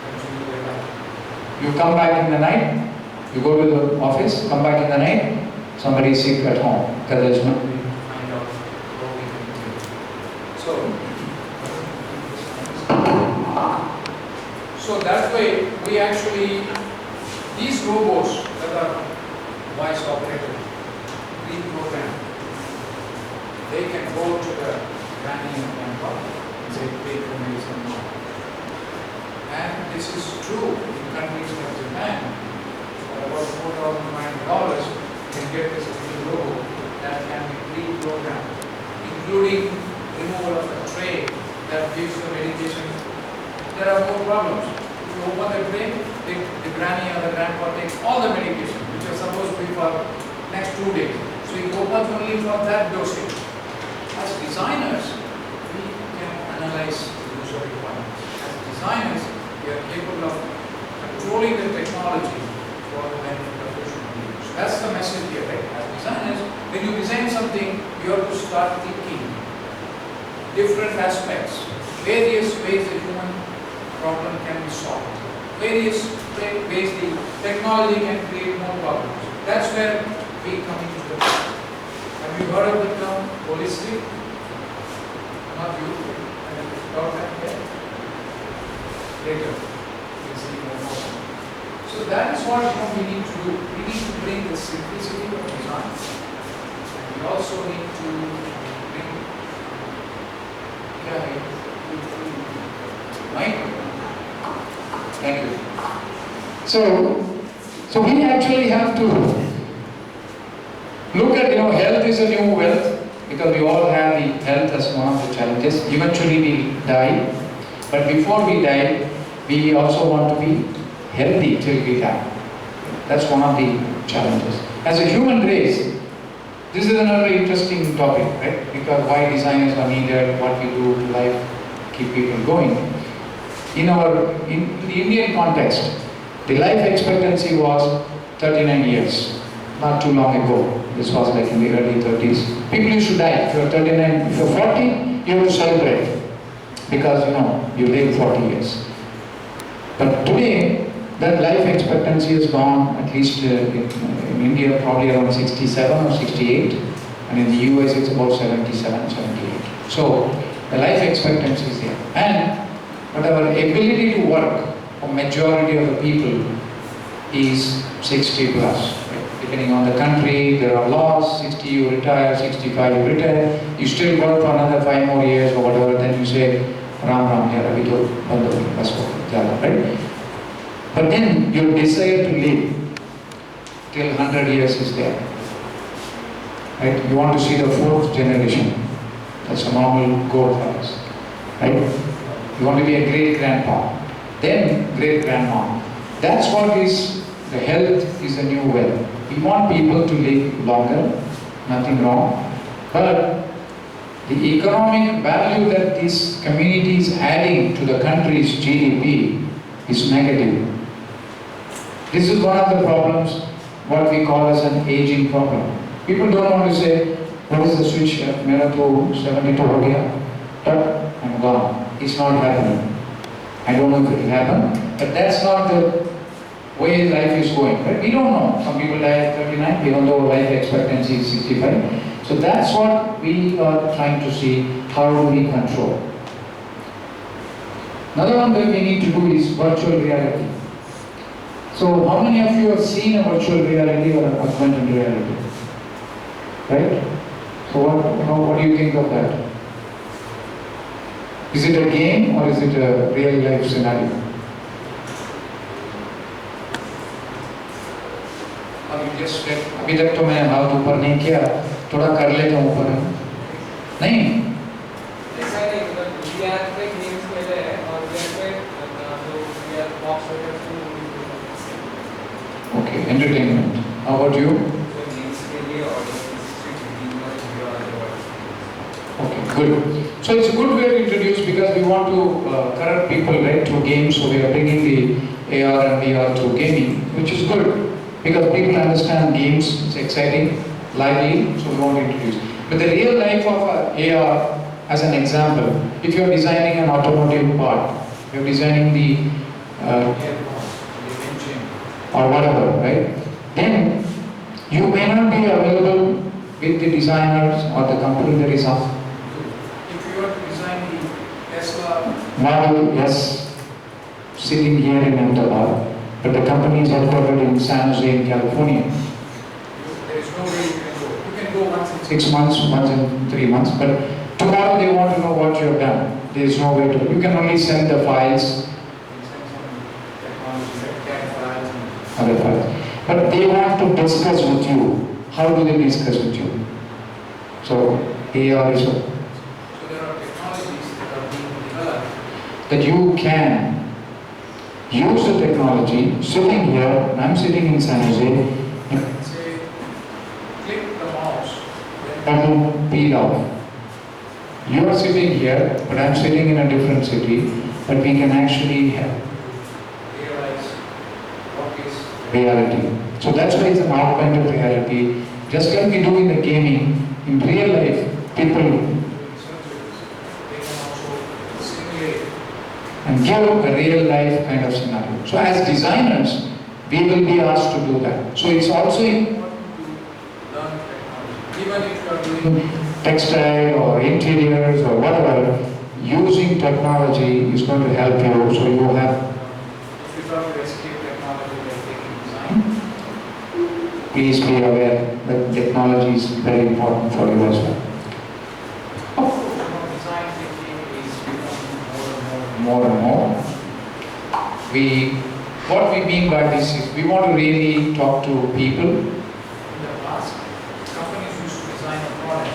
Speaker 4: continue their life. You come back in the night, you go to the office, come back in the night, somebody is sick at home, because there's no way to find out what we can do. So that way, we actually, these robots that are voice operated, reprogrammed, they can go to the granny and grandpa and say, take the medicine now. And this is true in countries like Japan. For about $4,500, you can get this little robot that can be reprogrammed, including removal of the tray that gives the medication. There are more problems. If you open the tray, the granny or the grandpa takes all the medication, which are supposed to be for next 2 days. So it opens only for that dosage. As designers, we can analyze the user requirements. As designers, we are capable of controlling the technology for the benefit of the human beings. That's the message here, right? As designers, when you design something, you have to start thinking different aspects, various ways the human problem can be solved, various
Speaker 1: ways the technology can create more problems. That's where we come into the picture. Have you heard of the term holistic? Not you. Have you thought that yet? Later, we'll see more. So that is what we need to do. We need to bring the simplicity of design. And we also need to bring mind.
Speaker 4: Thank you. So we actually have to look at, health is a new wealth, because we all have the health as one of the challenges. Eventually we die, but before we die, we also want to be healthy till we die. That's one of the challenges. As a human race, this is another interesting topic, right? Because why designers are needed, what we do to life, keep people going. In the Indian context, the life expectancy was 39 years, not too long ago. This was like in the early 30s. People used to die. If you're 39, if you're 40, you have to celebrate because you live 40 years. But today, that life expectancy has gone, at least in India, probably around 67 or 68, and in the US it's about 77, 78. So the life expectancy is there. But our ability to work for majority of the people is 60 plus. Right? Depending on the country, there are laws. 60 you retire, 65 you retire. You still work for another 5 more years or whatever. Then you say, Ram Ram, right? But then your desire to live till 100 years is there. Right? You want to see the 4th generation. That's a normal goal for us. Right? You want to be a great-grandpa, then great-grandma. That's what is, the health is a new wealth. We want people to live longer, nothing wrong. But the economic value that this community is adding to the country's GDP is negative. This is one of the problems, what we call as an aging problem. People don't want to say, what is the switch? Mera to 72 ho gaya, but I'm gone. It's not happening. I don't know if it will happen, but that's not the way life is going. Right? We don't know. Some people die at 39, even though life expectancy is 65. So that's what we are trying to see, how do we control. Another one that we need to do is virtual reality. So how many of you have seen a virtual reality or an augmented reality? Right? So what do you think of that? Is it a game or is it a real life scenario? अब just अभी तक तो मैंने हाथ ऊपर नहीं किया, थोड़ा कर लेता हूँ ऊपर नहीं?
Speaker 6: ऐसा नहीं, मतलब we are पे games खेले हैं और we are box writers to
Speaker 4: Okay, entertainment. How about you?
Speaker 6: games के लिए audience
Speaker 4: Okay, good. So it's a good way to introduce because we want to correct people right through games. So we are bringing the AR and VR through gaming, which is good because people understand games. It's exciting, lively. So we want to introduce. But the real life of AR, as an example, if you are designing an automotive part, you are designing the engine or whatever, right? Then you may not be available with the designers or the company that is up. Model, yes, sitting here in Ahmedabad, but the company is headquartered in San Jose, in California.
Speaker 1: There is no way you can go. You can go once in
Speaker 4: 6 months, once in 3 months, but tomorrow they want to know what you have done. There is no way to. You can only send the files, other files, but they want to discuss with you. How do they discuss with you? So AR is that you can use the technology sitting here, and I'm sitting in San Jose,
Speaker 1: say, click the mouse.
Speaker 4: that will peel off. You are sitting here, but I'm sitting in a different city, but we can actually
Speaker 1: Realize what is
Speaker 4: reality. So that's why it's an augmented reality. Just like we do in the gaming, in real life, people
Speaker 1: surgeries. They can also simulate
Speaker 4: and give a real life kind of scenario. So as designers, we will be asked to do that. So it's also important to learn technology. Even if you are doing textile or interiors or whatever, using technology is going to help you. So you have, if you try to escape technology by taking design, please be aware that technology is very important for you as well. Design thinking is becoming more and more. What we mean by this is we want to really talk to people. In the past, companies used to design a product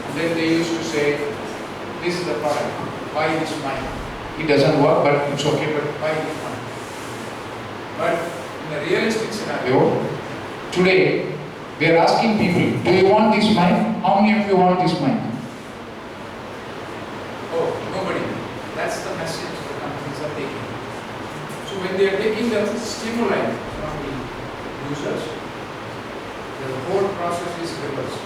Speaker 4: and then they used to say, this is the product, buy this mine. It doesn't work, but it's okay, but buy this mine. But in a realistic scenario, today we are asking people, do you want this mine? How many of you want this mine? Oh, nobody. That's the message the companies are taking. So when they are taking the stimuli from the users, the whole process is reversed.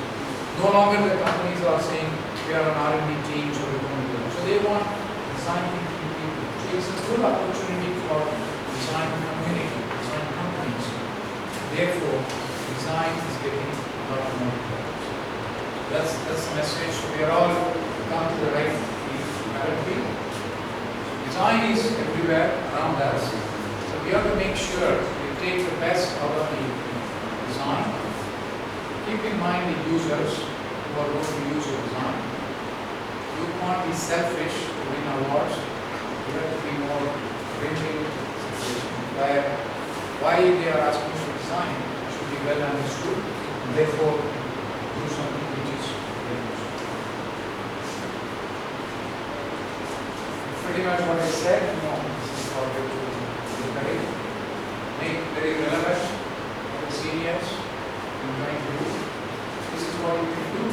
Speaker 4: No longer the companies are saying we are an R&D team, so we don't do that. So they want design thinking people. So it's a good opportunity for design community, design companies. Therefore, design is getting a lot more important. That's the message. So we are all come to the right field. Design is everywhere around us. So we have to make sure we take the best out of the design. Keep in mind the users who are going to use your design. You can't be selfish to win awards. You have to be more win-win situation where why they are asking for design should be well understood and therefore do something which is very useful. Pretty much what I said, this is how we look at it. Make very relevant for the seniors in trying to do. This is what you can do.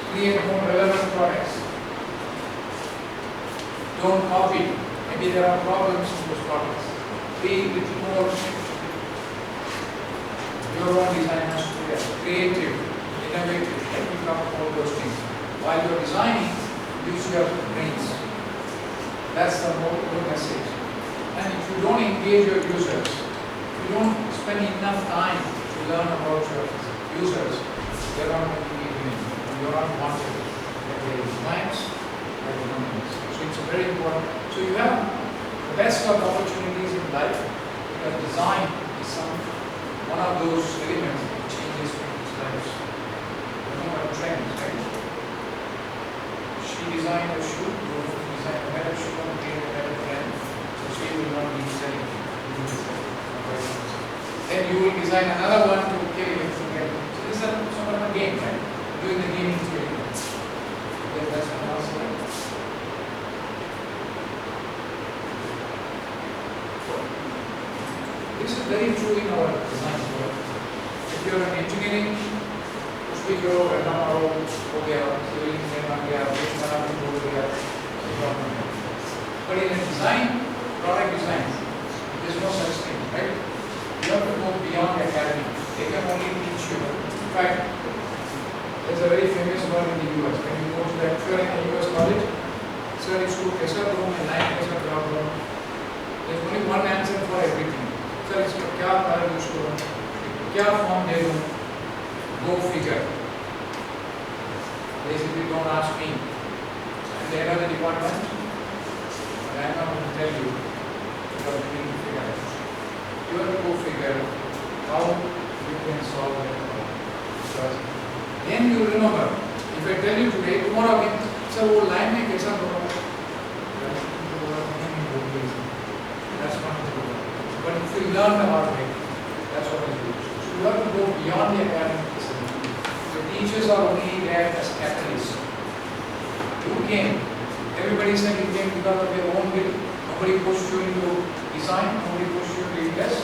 Speaker 4: Create more relevant products. Don't copy. Maybe there are problems in those products. Be a little more. Your own design has to be there. Creative, innovative. Let me talk about those things. While you're designing, use your brains. That's the whole message. And if you don't engage your users, if you don't spend enough time to learn about your users, they're not going to be doing. You're not wanted by the clients, by the companies. So it's very important. So you have the best of opportunities in life because design is one of those elements that changes people's lives. You know about trends, right? She designed a shoe, you design a better shoe and create a better trend. So she will not be selling. Then you will design another one to carry it together. So this is sort of a game, right? Doing the gaming theory. Okay, that's one answer. This is very true in our design work. If you are in engineering, उसकी जो MRO हो गया, civil engineering आ गया, हो गया, but in a design, product design, there is no such thing, right? You have to go beyond academy. They can only teach you. In fact, there's a very famous one in the US. When you go to lecture in a US college, sir, इसको कैसा करूँ मैं line कैसा draw करूँ? There's only one answer for everything. Sir, इसको क्या colour use करूँ? क्या फॉर्म दे दूँ? Go figure. Basically, don't ask me. And they are the department, but I am not going to tell you. You have to figure out. You have to go figure how you can solve that problem. Because then you remember. If I tell you today, tomorrow again, sir, वो line में कैसा करो? That's not true. But if you learn the hard way, that's what I do. So you have to go beyond the academic facility. The teachers are only there as catalysts. You came. Everybody said you came because of your own will. Nobody pushed you into design. Nobody pushed you to invest.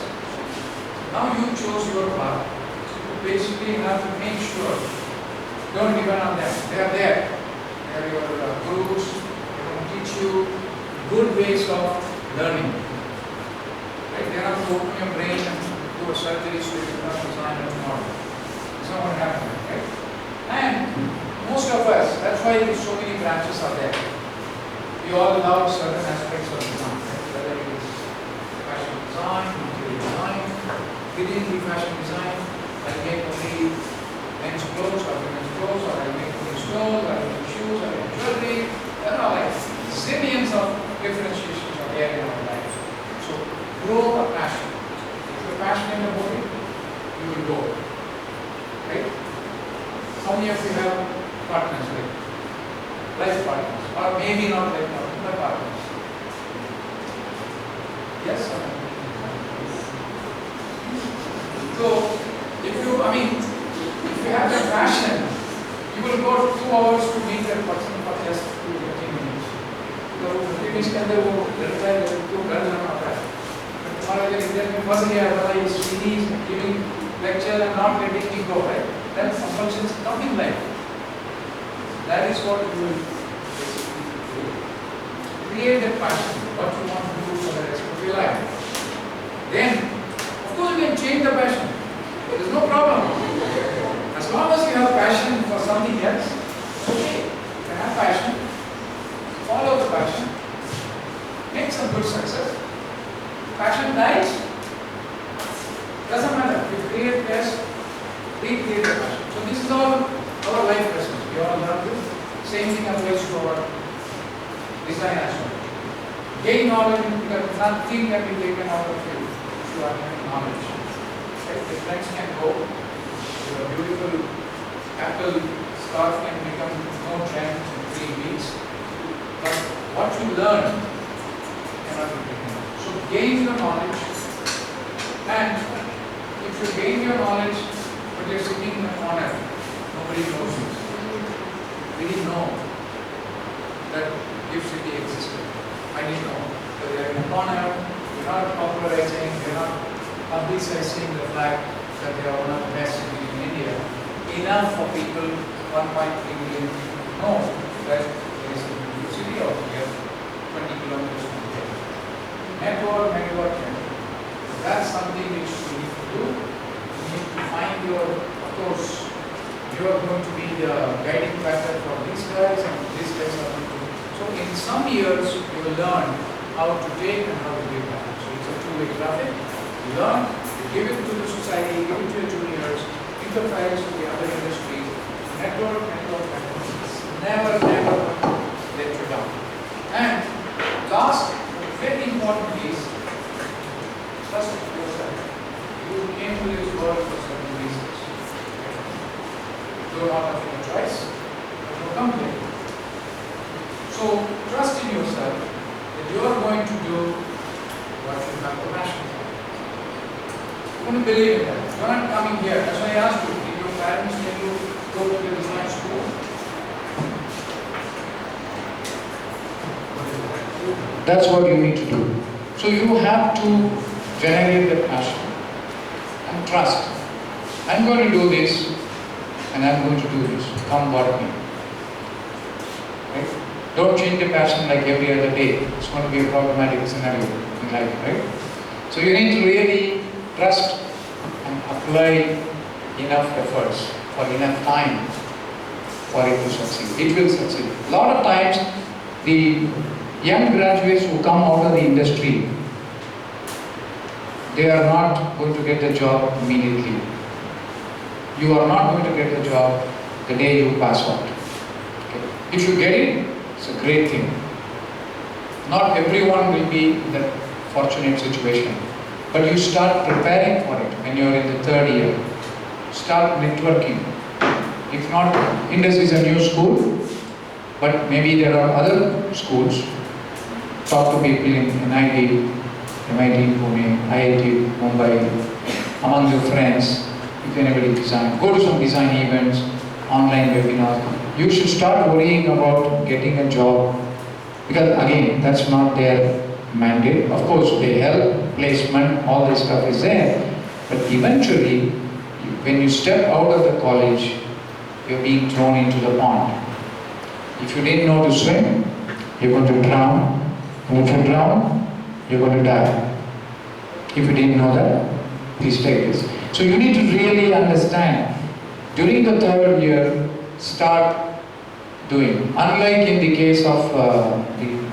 Speaker 4: Now you chose your path. So you basically have to make sure. Don't depend on them. They are there. They are your gurus. They are going to teach you good ways of learning. Right? They are not going to open your brain and do a surgery so you become designer tomorrow. It's not going to happen. Right? And most of us, that's why so many branches are there. We all love certain aspects of design. Right?
Speaker 1: design, interior design, within the fashion design, I'll make only men's clothes or women's clothes, or I'll make only stones, or I'll make shoes, or I'll make jewelry. There are like zillions of differentiations are there in our life. So grow a passion. If you're passionate about it, you will go. Right? How many of you have partners, like life partners, or maybe not life partners, but partners? Yes? Or no? So, if you have that passion, you will go 2 hours to meet that person for just 15 minutes. तो 15 minutes के अंदर वो लड़का है तो घर जाना होता है. हमारे जो इधर में फंस गया है, ये Srini is giving lecture and not letting me go, right? That compulsion is coming like. That is what you will basically do. Create that passion, what you want to do for the rest of your life. Then, of course, you can change the passion. There is no problem. As long as you have passion for something else, okay. You have passion, follow the passion, make some good success. Passion dies, doesn't matter. You create best, recreate the passion. So this is all our life lessons. We all learn this. Same thing applies to our design as well. Gain knowledge because nothing can be taken out of you if you are having knowledge. Right? The trends can go. Your beautiful Apple scarf can become no trend in 3 weeks. But what you learn cannot be taken out. So gain your knowledge, and if you gain your knowledge but you're sitting in a corner, nobody knows you. We didn't know that Gift City existed. I didn't know that they are in a corner. We're not popularizing, we're not publicizing the fact that they are one of the best cities in India. Enough for people, 1.3 million people, know that there is a new city out here, 20 kilometers from here. Network. That's something which you need to do. You need to find your, of course, you are going to be the guiding factor for these guys, and these guys are going to. So in some years, you will learn how to take and how to give back. So it's a two-way traffic. You learn, you give it to the society, give it to your juniors, interface with the other industries, network. Never let you down. And last, very important is trust yourself. You came to this world for certain reasons. You are not having a choice, but you come here. So trust in yourself that you are going to do what you have the passion for. You want to believe in that. You are not coming here. That's why I asked you, did your parents tell you go to the design school?
Speaker 4: That's what you need to do. So you have to generate the passion and trust. I'm going to do this and I'm going to do this. Come what may. Right? Don't change the passion like every other day. It's going to be a problematic scenario in life, right? So you need to really trust and apply enough efforts for enough time for it to succeed. It will succeed. A lot of times, the young graduates who come out of the industry, they are not going to get the job immediately. You are not going to get the job the day you pass out. Okay. If you get it, it's a great thing. Not everyone will be in that fortunate situation. But you start preparing for it when you are in the 3rd year. Start networking. If not, Indus is a new school, but maybe there are other schools. Talk to people in NIT, MIT, Pune, IIT, Mumbai, among your friends, if anybody design. Go to some design events, online webinars. You should start worrying about getting a job, because again, that's not their mandate. Of course, they help, placement, all this stuff is there. But eventually, when you step out of the college, you're being thrown into the pond. If you didn't know to swim, you're going to drown. And if you drown, you're going to die. If you didn't know that, please take this. So you need to really understand. During the 3rd year, start doing. Unlike in the case of the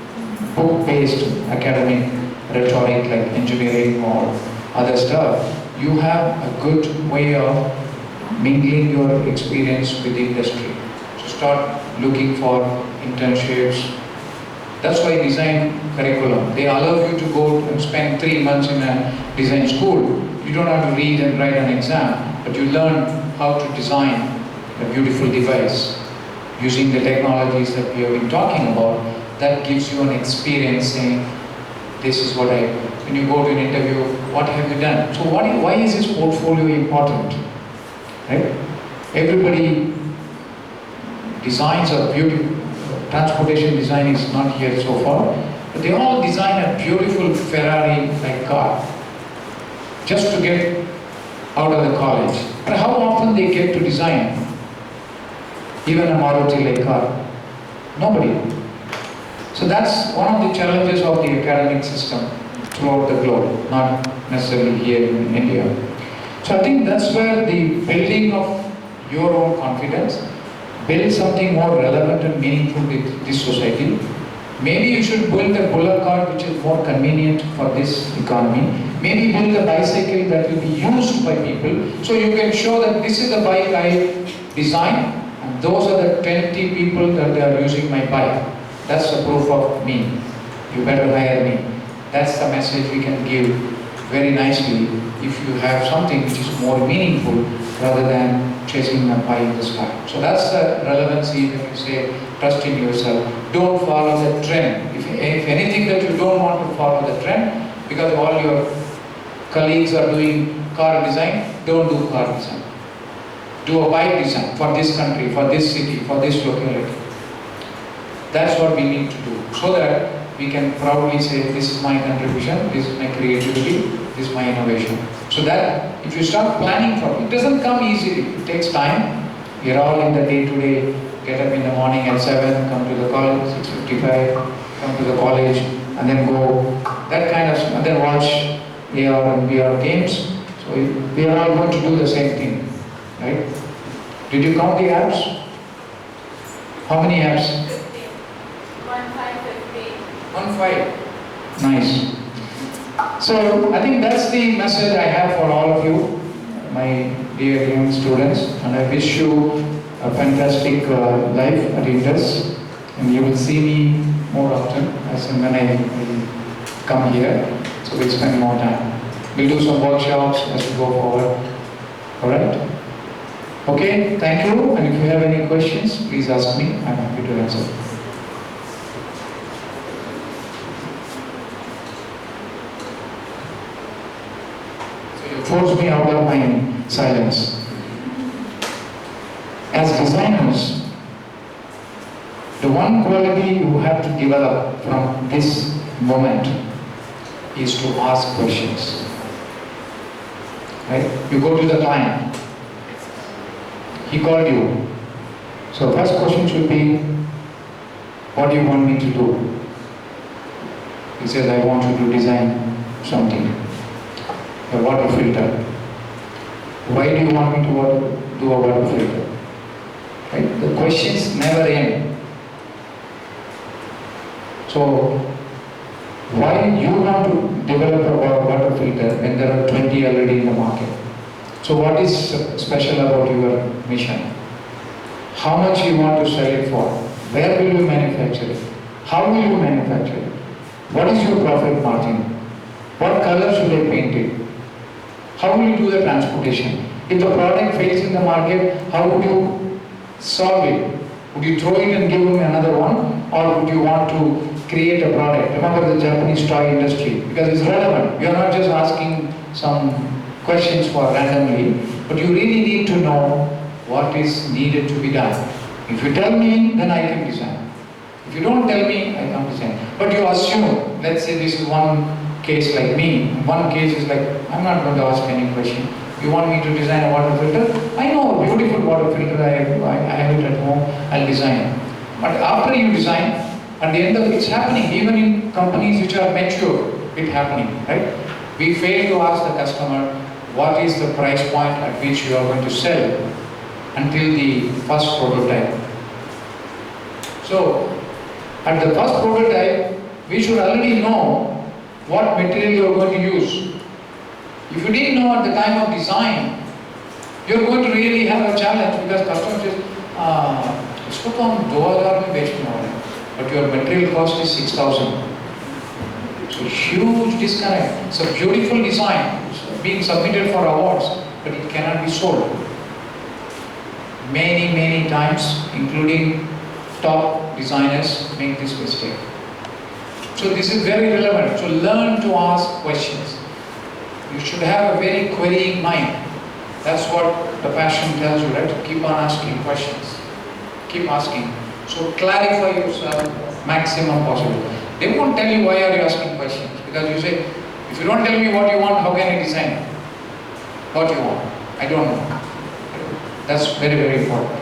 Speaker 4: book-based academic rhetoric like engineering or other stuff. You have a good way of mingling your experience with the industry. So start looking for internships. That's why design curriculum, they allow you to go and spend 3 months in a design school. You don't have to read and write an exam, but you learn how to design a beautiful device using the technologies that we have been talking about. That gives you an experience saying, this is what when you go to an interview, what have you done? So why is this portfolio important? Right? Everybody designs a beautiful, transportation design is not here so far, but they all design a beautiful Ferrari-like car just to get out of the college. But how often they get to design even a Maruti-like car? Nobody. So that's one of the challenges of the academic system throughout the globe, not necessarily here in India. So I think that's where the building of your own confidence, build something more relevant and meaningful with this society. Maybe you should build a bullock cart which is more convenient for this economy. Maybe build a bicycle that will be used by people, so you can show that this is the bike I designed and those are the 20 people that they are using my bike. That's the proof of me. You better hire me. That's the message we can give very nicely if you have something which is more meaningful rather than chasing a pie in the sky. So that's the relevancy when you say trust in yourself. Don't follow the trend. If anything that you don't want to follow the trend, because all your colleagues are doing car design, don't do car design. Do a bike design for this country, for this city, for this locality. That's what we need to do, so that we can proudly say, this is my contribution, this is my creativity, this is my innovation. So that if you start planning for it, it doesn't come easily, it takes time. We're all in the day-to-day, get up in the morning at 7, come to the college, 6:55, come to the college, and then go, that kind of, and then watch AR and VR games. So we are all going to do the same thing, right? Did you count the apps? How many apps? 15. Nice. So I think that's the message I have for all of you, my dear young students, and I wish you a fantastic life at Indus, and you will see me more often as and when I come here, so we'll spend more time. We'll do some workshops as we go forward. Alright? Okay, thank you, and if you have any questions, please ask me, I'm happy to answer. Force me out of my silence. As designers, the one quality you have to develop from this moment is to ask questions. Right? You go to the client, he called you. So first question should be, what do you want me to do? He says, I want you to design something. A water filter. Why do you want me to do a water filter? Right? The questions never end. So, why you want to develop a water filter when there are 20 already in the market? So what is special about your mission? How much you want to sell it for? Where will you manufacture it? How will you manufacture it? What is your profit margin? What color should I paint it? How will you do the transportation? If the product fails in the market, how would you solve it? Would you throw it and give them another one? Or would you want to create a product? Remember the Japanese toy industry, because it's relevant. You are not just asking some questions for randomly, but you really need to know what is needed to be done. If you tell me, then I can design. If you don't tell me, I can't design. But you assume, let's say this is one case like me. One case is like, I'm not going to ask any question. You want me to design a water filter? I know a beautiful water filter, I have it at home, I'll design. But after you design, at the end of it, it's happening. Even in companies which are mature, it's happening, right? We fail to ask the customer, what is the price point at which you are going to sell until the first prototype. So, at the first prototype, we should already know what material you are going to use. If you didn't know at the time of design, you are going to really have a challenge because customer says, इसको तो हम 2000 में बेचने वाले हैं, but your material cost is 6000. So huge disconnect. It's a beautiful design, it's being submitted for awards, but it cannot be sold. Many times, including top designers, make this mistake. So this is very relevant. So learn to ask questions. You should have a very querying mind. That's what the passion tells you, right? Keep on asking questions. Keep asking. So clarify yourself maximum possible. They won't tell you why are you asking questions. Because you say, if you don't tell me what you want, how can I design what you want? I don't know. That's very important.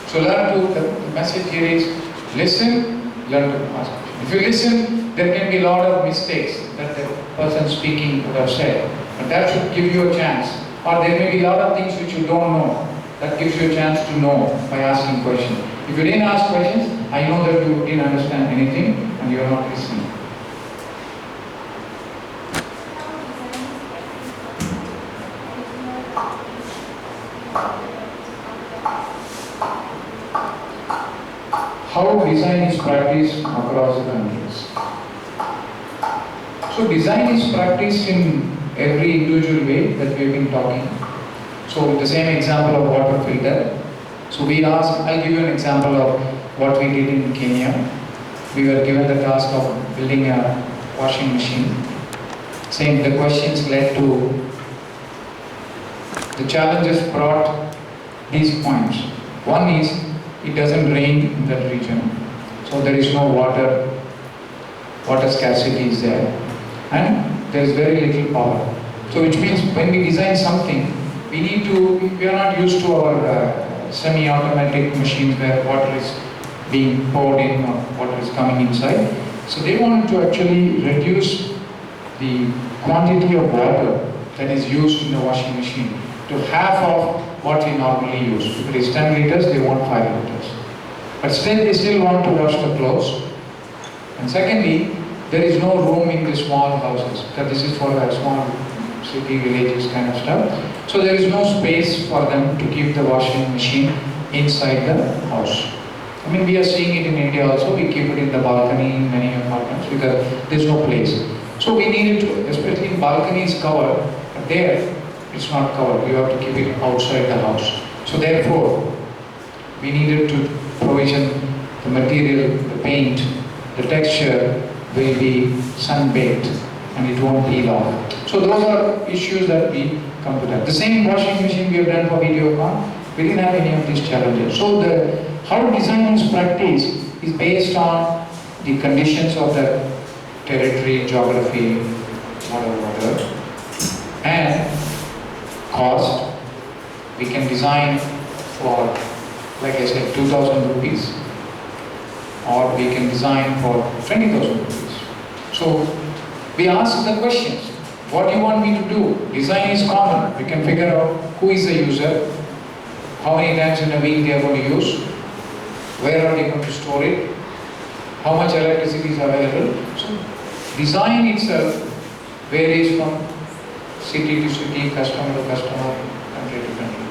Speaker 4: So learn to, the message here is, listen, learn to ask questions. If you listen, there can be a lot of mistakes that the person speaking would have said. But that should give you a chance. Or there may be a lot of things which you don't know. That gives you a chance to know by asking questions. If you didn't ask questions, I know that you didn't understand anything and you are not listening. How design is practiced across the countries. So design is practiced in every individual way that we have been talking. So the same example of water filter. So we asked, I'll give you an example of what we did in Kenya. We were given the task of building a washing machine. Same, the questions led to, the challenges brought these points. One is, it doesn't rain in that region. So there is no water scarcity is there. And there is very little power. So which means when we design something, we are not used to our semi-automatic machines where water is being poured in or water is coming inside. So they want to actually reduce the quantity of water that is used in the washing machine to half of what we normally use. If it is 10 liters, they want 5 liters. But still, they still want to wash the clothes. And secondly, there is no room in the small houses, because this is for a small city, villages kind of stuff. So there is no space for them to keep the washing machine inside the house. I mean, we are seeing it in India also. We keep it in the balcony in many apartments because there is no place. So we needed to, especially in balconies, covered. But there, it's not covered. You have to keep it outside the house. So therefore, we needed to provision the material, the paint, the texture will be sun-baked and it won't peel off. So those are issues that we come to that. The same washing machine we have done for Videocon, we didn't have any of these challenges. So how design is practiced is based on the conditions of the territory, geography, whatever, and cost. We can design for, like I said, 2,000 rupees, or we can design for 20,000 rupees. So we ask the questions. What do you want me to do? Design is common. We can figure out who is the user, how many times in a week they are going to use, where are they going to store it, how much electricity is available. So design itself varies from city to city, customer to customer, country to country.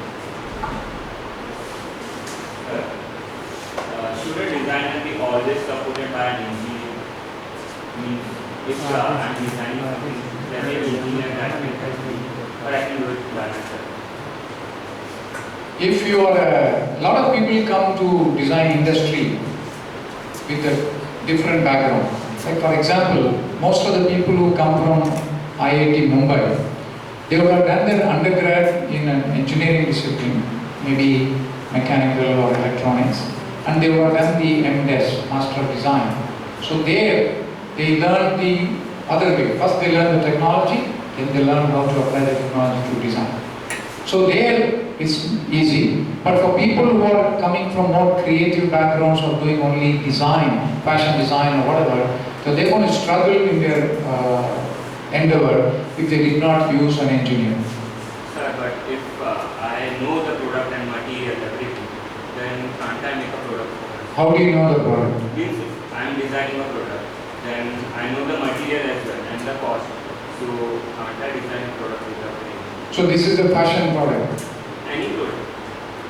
Speaker 7: Should a designer be always supported by an engineer? Means if I'm designing something, then an engineer that may help me, but I can do it by myself.
Speaker 4: If you are a lot of people come to design industry with a different background. Like for example, most of the people who come from IIT Mumbai, they would have done their undergrad in an engineering discipline, maybe mechanical or electronics, and they would have done the MDes, Master of Design. So there, they learn the other way. First they learn the technology, then they learn how to apply the technology to design. So there it's easy, but for people who are coming from more creative backgrounds or doing only design, fashion design or whatever, so they're going to struggle in their endeavor if they did not use an engineer.
Speaker 7: Sir, but if I know the product and material, everything, then can't I make a product for it?
Speaker 4: How do you know the product?
Speaker 7: Means if I'm designing a product, then then I know the material as well and the cost. So can't I design a product without any?
Speaker 4: So this is a fashion product.
Speaker 7: Any product.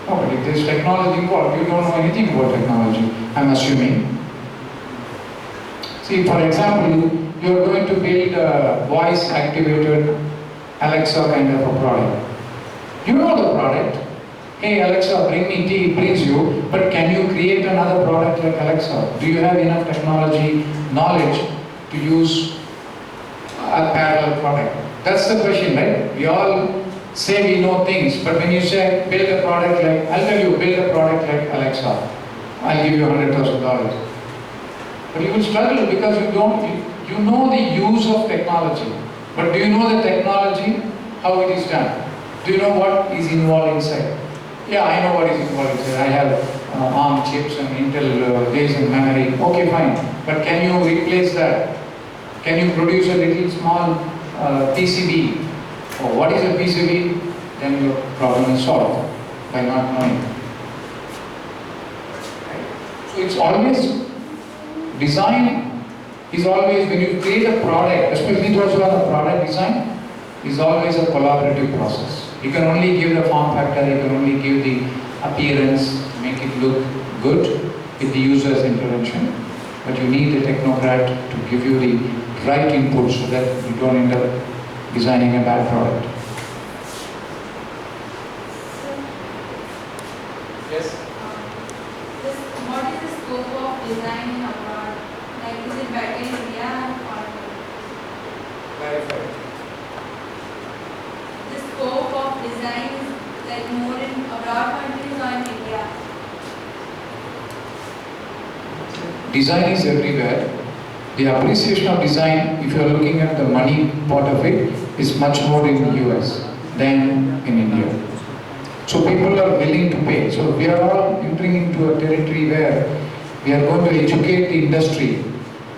Speaker 4: Oh, but if there's technology involved, you don't know anything about technology, I'm assuming. See, for example, you're going to build a voice-activated Alexa kind of a product. You know the product. Hey Alexa, bring me tea, it brings you, but can you create another product like Alexa? Do you have enough technology knowledge to use a parallel product? That's the question, right? We all say we know things, but when you say build a product like, I'll tell you, build a product like Alexa, I'll give you $100,000. But you will struggle because you know the use of technology. But do you know the technology, how it is done? Do you know what is involved inside? Yeah, I know what is involved inside. I have ARM chips and Intel base and memory. Okay, fine. But can you replace that? Can you produce a little small PCB? Or what is a PCB? Then your problem is solved by not knowing. So it's always, design is always, when you create a product, especially those who have a product design, is always a collaborative process. You can only give the form factor, you can only give the appearance, make it look good with the user's intervention, but you need a technocrat to give you the right input so that you don't end up designing a bad product.
Speaker 1: Yes?
Speaker 8: What is the scope of design in abroad? Like, is it better in India or
Speaker 1: Clarify.
Speaker 8: the scope of design is like more in abroad countries or in India?
Speaker 4: Design is everywhere. The appreciation of design, if you are looking at the money part of it, is much more in the US than in India. So people are willing to pay. So we are all entering into a territory where we are going to educate the industry,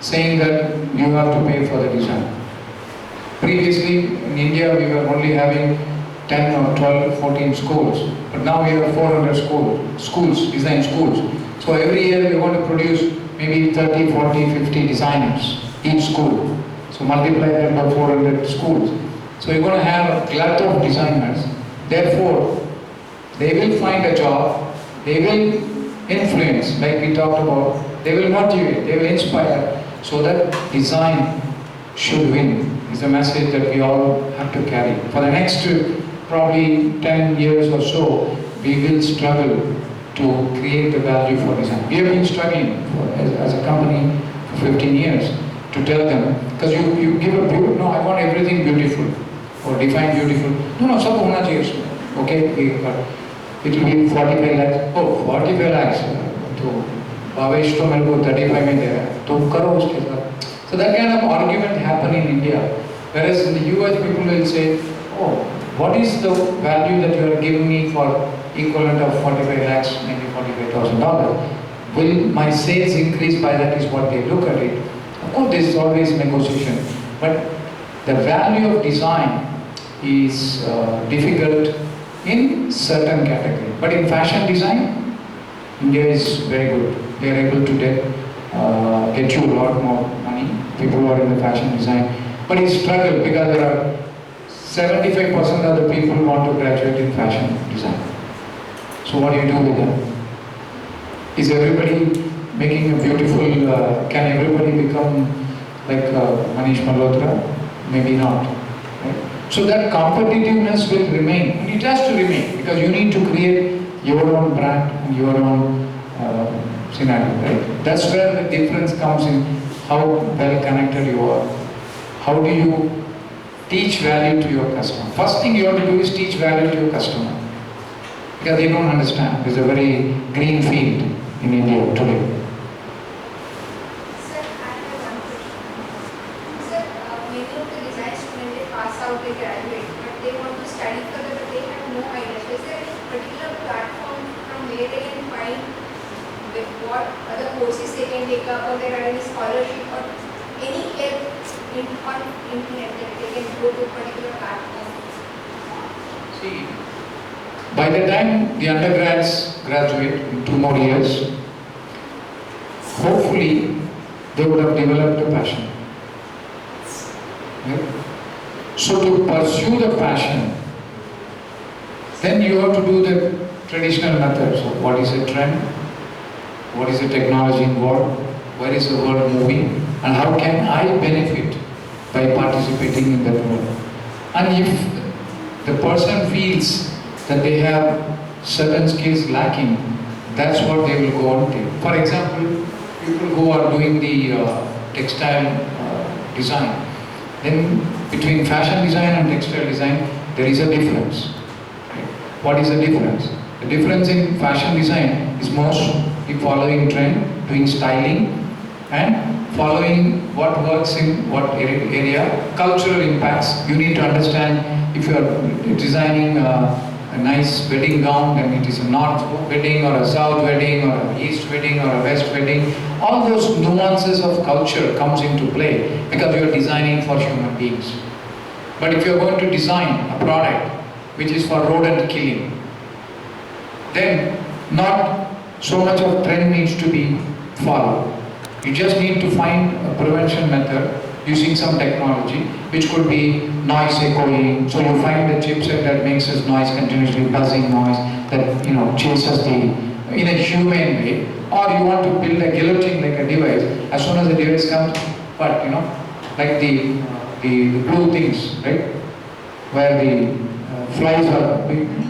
Speaker 4: saying that you have to pay for the design. Previously in India we were only having 10 or 12, 14 schools, but now we have 400 schools, design schools. So every year we want to produce maybe 30, 40, 50 designers each school. So multiply that by 400 schools. So you're going to have a glut of designers. Therefore, they will find a job, they will influence, like we talked about, they will motivate, they will inspire, so that design should win is a message that we all have to carry. For the next probably 10 years or so, we will struggle to create the value for design. We have been struggling as a company for 15 years to tell them, because you give a beautiful, no, I want everything beautiful, or define beautiful. No, sab hona chahiye usme. Okay, it will be 45 lakhs. Oh, 45 lakhs. So, Bhavesh to mere ko 35 mein de raha hai. To karo uske sath. So that kind of argument happen in India. Whereas in the US people will say, oh, what is the value that you are giving me for equivalent of 45 lakhs, maybe $45,000? Will my sales increase by that is what they look at it. Of course, there is always negotiation. But the value of design is difficult in certain category. But in fashion design, India is very good. They are able to get you a lot more money, people who are in the fashion design. But it's struggle because there are 75% of the people want to graduate in fashion design. So what do you do with them? Is everybody making a beautiful, can everybody become like Manish Malhotra? Maybe not. Right? So that competitiveness will remain, and it has to remain, because you need to create your own brand and your own scenario, right? That's where the difference comes in how well connected you are. How do you teach value to your customer? First thing you have to do is teach value to your customer, because they don't understand. There's a very green field in India today.
Speaker 8: Sir, I have one question. Sir, many of the design students, they pass out, they graduate, but they want to study further, but they have no idea. So is there any particular platform from where they can find what other courses they can take up, or there are any scholarship or any help on internet that they can go to a particular platform?
Speaker 4: See, by the time the undergrads graduate in 2 more years, hopefully they would have developed a passion. Right? So to pursue the passion, then you have to do the traditional methods of what is a trend, what is the technology involved, where is the world moving, and how can I benefit by participating in that world. And if the person feels that they have certain skills lacking, that's what they will go on to. For example, people who are doing the textile design, then between fashion design and textile design, there is a difference. Right? What is the difference? The difference in fashion design is mostly following trend, doing styling, and following what works in what area, cultural impacts. You need to understand if you are designing a nice wedding gown, then it is a north wedding or a south wedding or an east wedding or a west wedding. All those nuances of culture comes into play because you are designing for human beings. But if you are going to design a product which is for rodent killing, then not so much of trend needs to be followed. You just need to find a prevention method using some technology, which could be noise echoing. So you find the chipset that makes this noise continuously buzzing noise that chases in a humane way. Or you want to build a guillotine like a device. As soon as the device comes, but like the blue things, right, where the flies are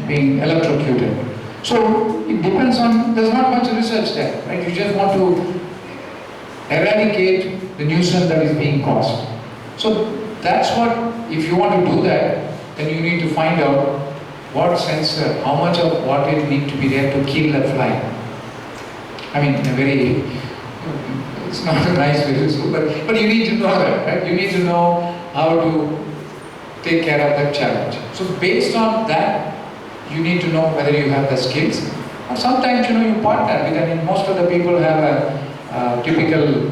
Speaker 4: being electrocuted. So it depends on. There's not much research there, right? You just want to eradicate the nuisance that is being caused. So that's what, if you want to do that, then you need to find out what sensor, how much of what it need to be there to kill the fly. I mean, it's not a nice way to do, but you need to know that, right? You need to know how to take care of that challenge. So based on that, you need to know whether you have the skills. Or sometimes, you partner with, I mean, most of the people have a typical,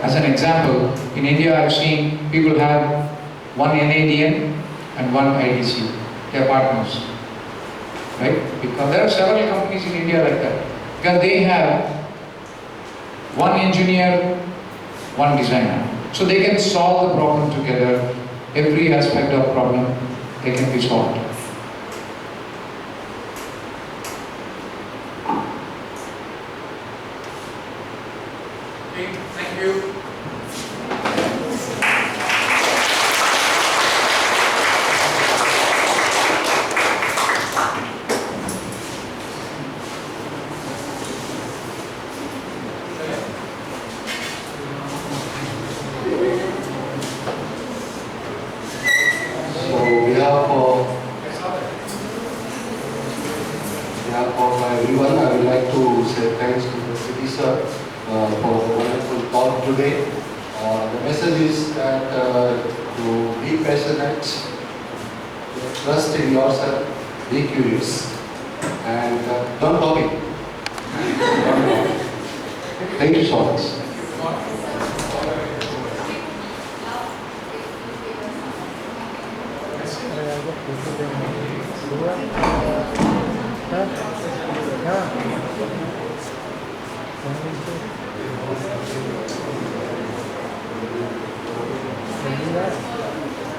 Speaker 4: as an example, in India I've seen people have one NADN and one IDC. They are partners, right? Because there are several companies in India like that. Because they have one engineer, one designer. So they can solve the problem together. Every aspect of problem, they can be solved.
Speaker 1: Okay, thank you.
Speaker 2: Everyone, I would like to say thanks to the city sir for the wonderful talk today. The message is that to be passionate, trust in yourself, be curious, and don't copy. Thank you so much.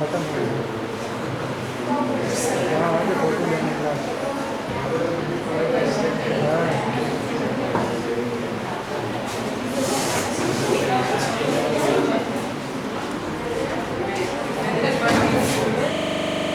Speaker 3: खत्म हो गया। हाँ, आगे photo लेने का।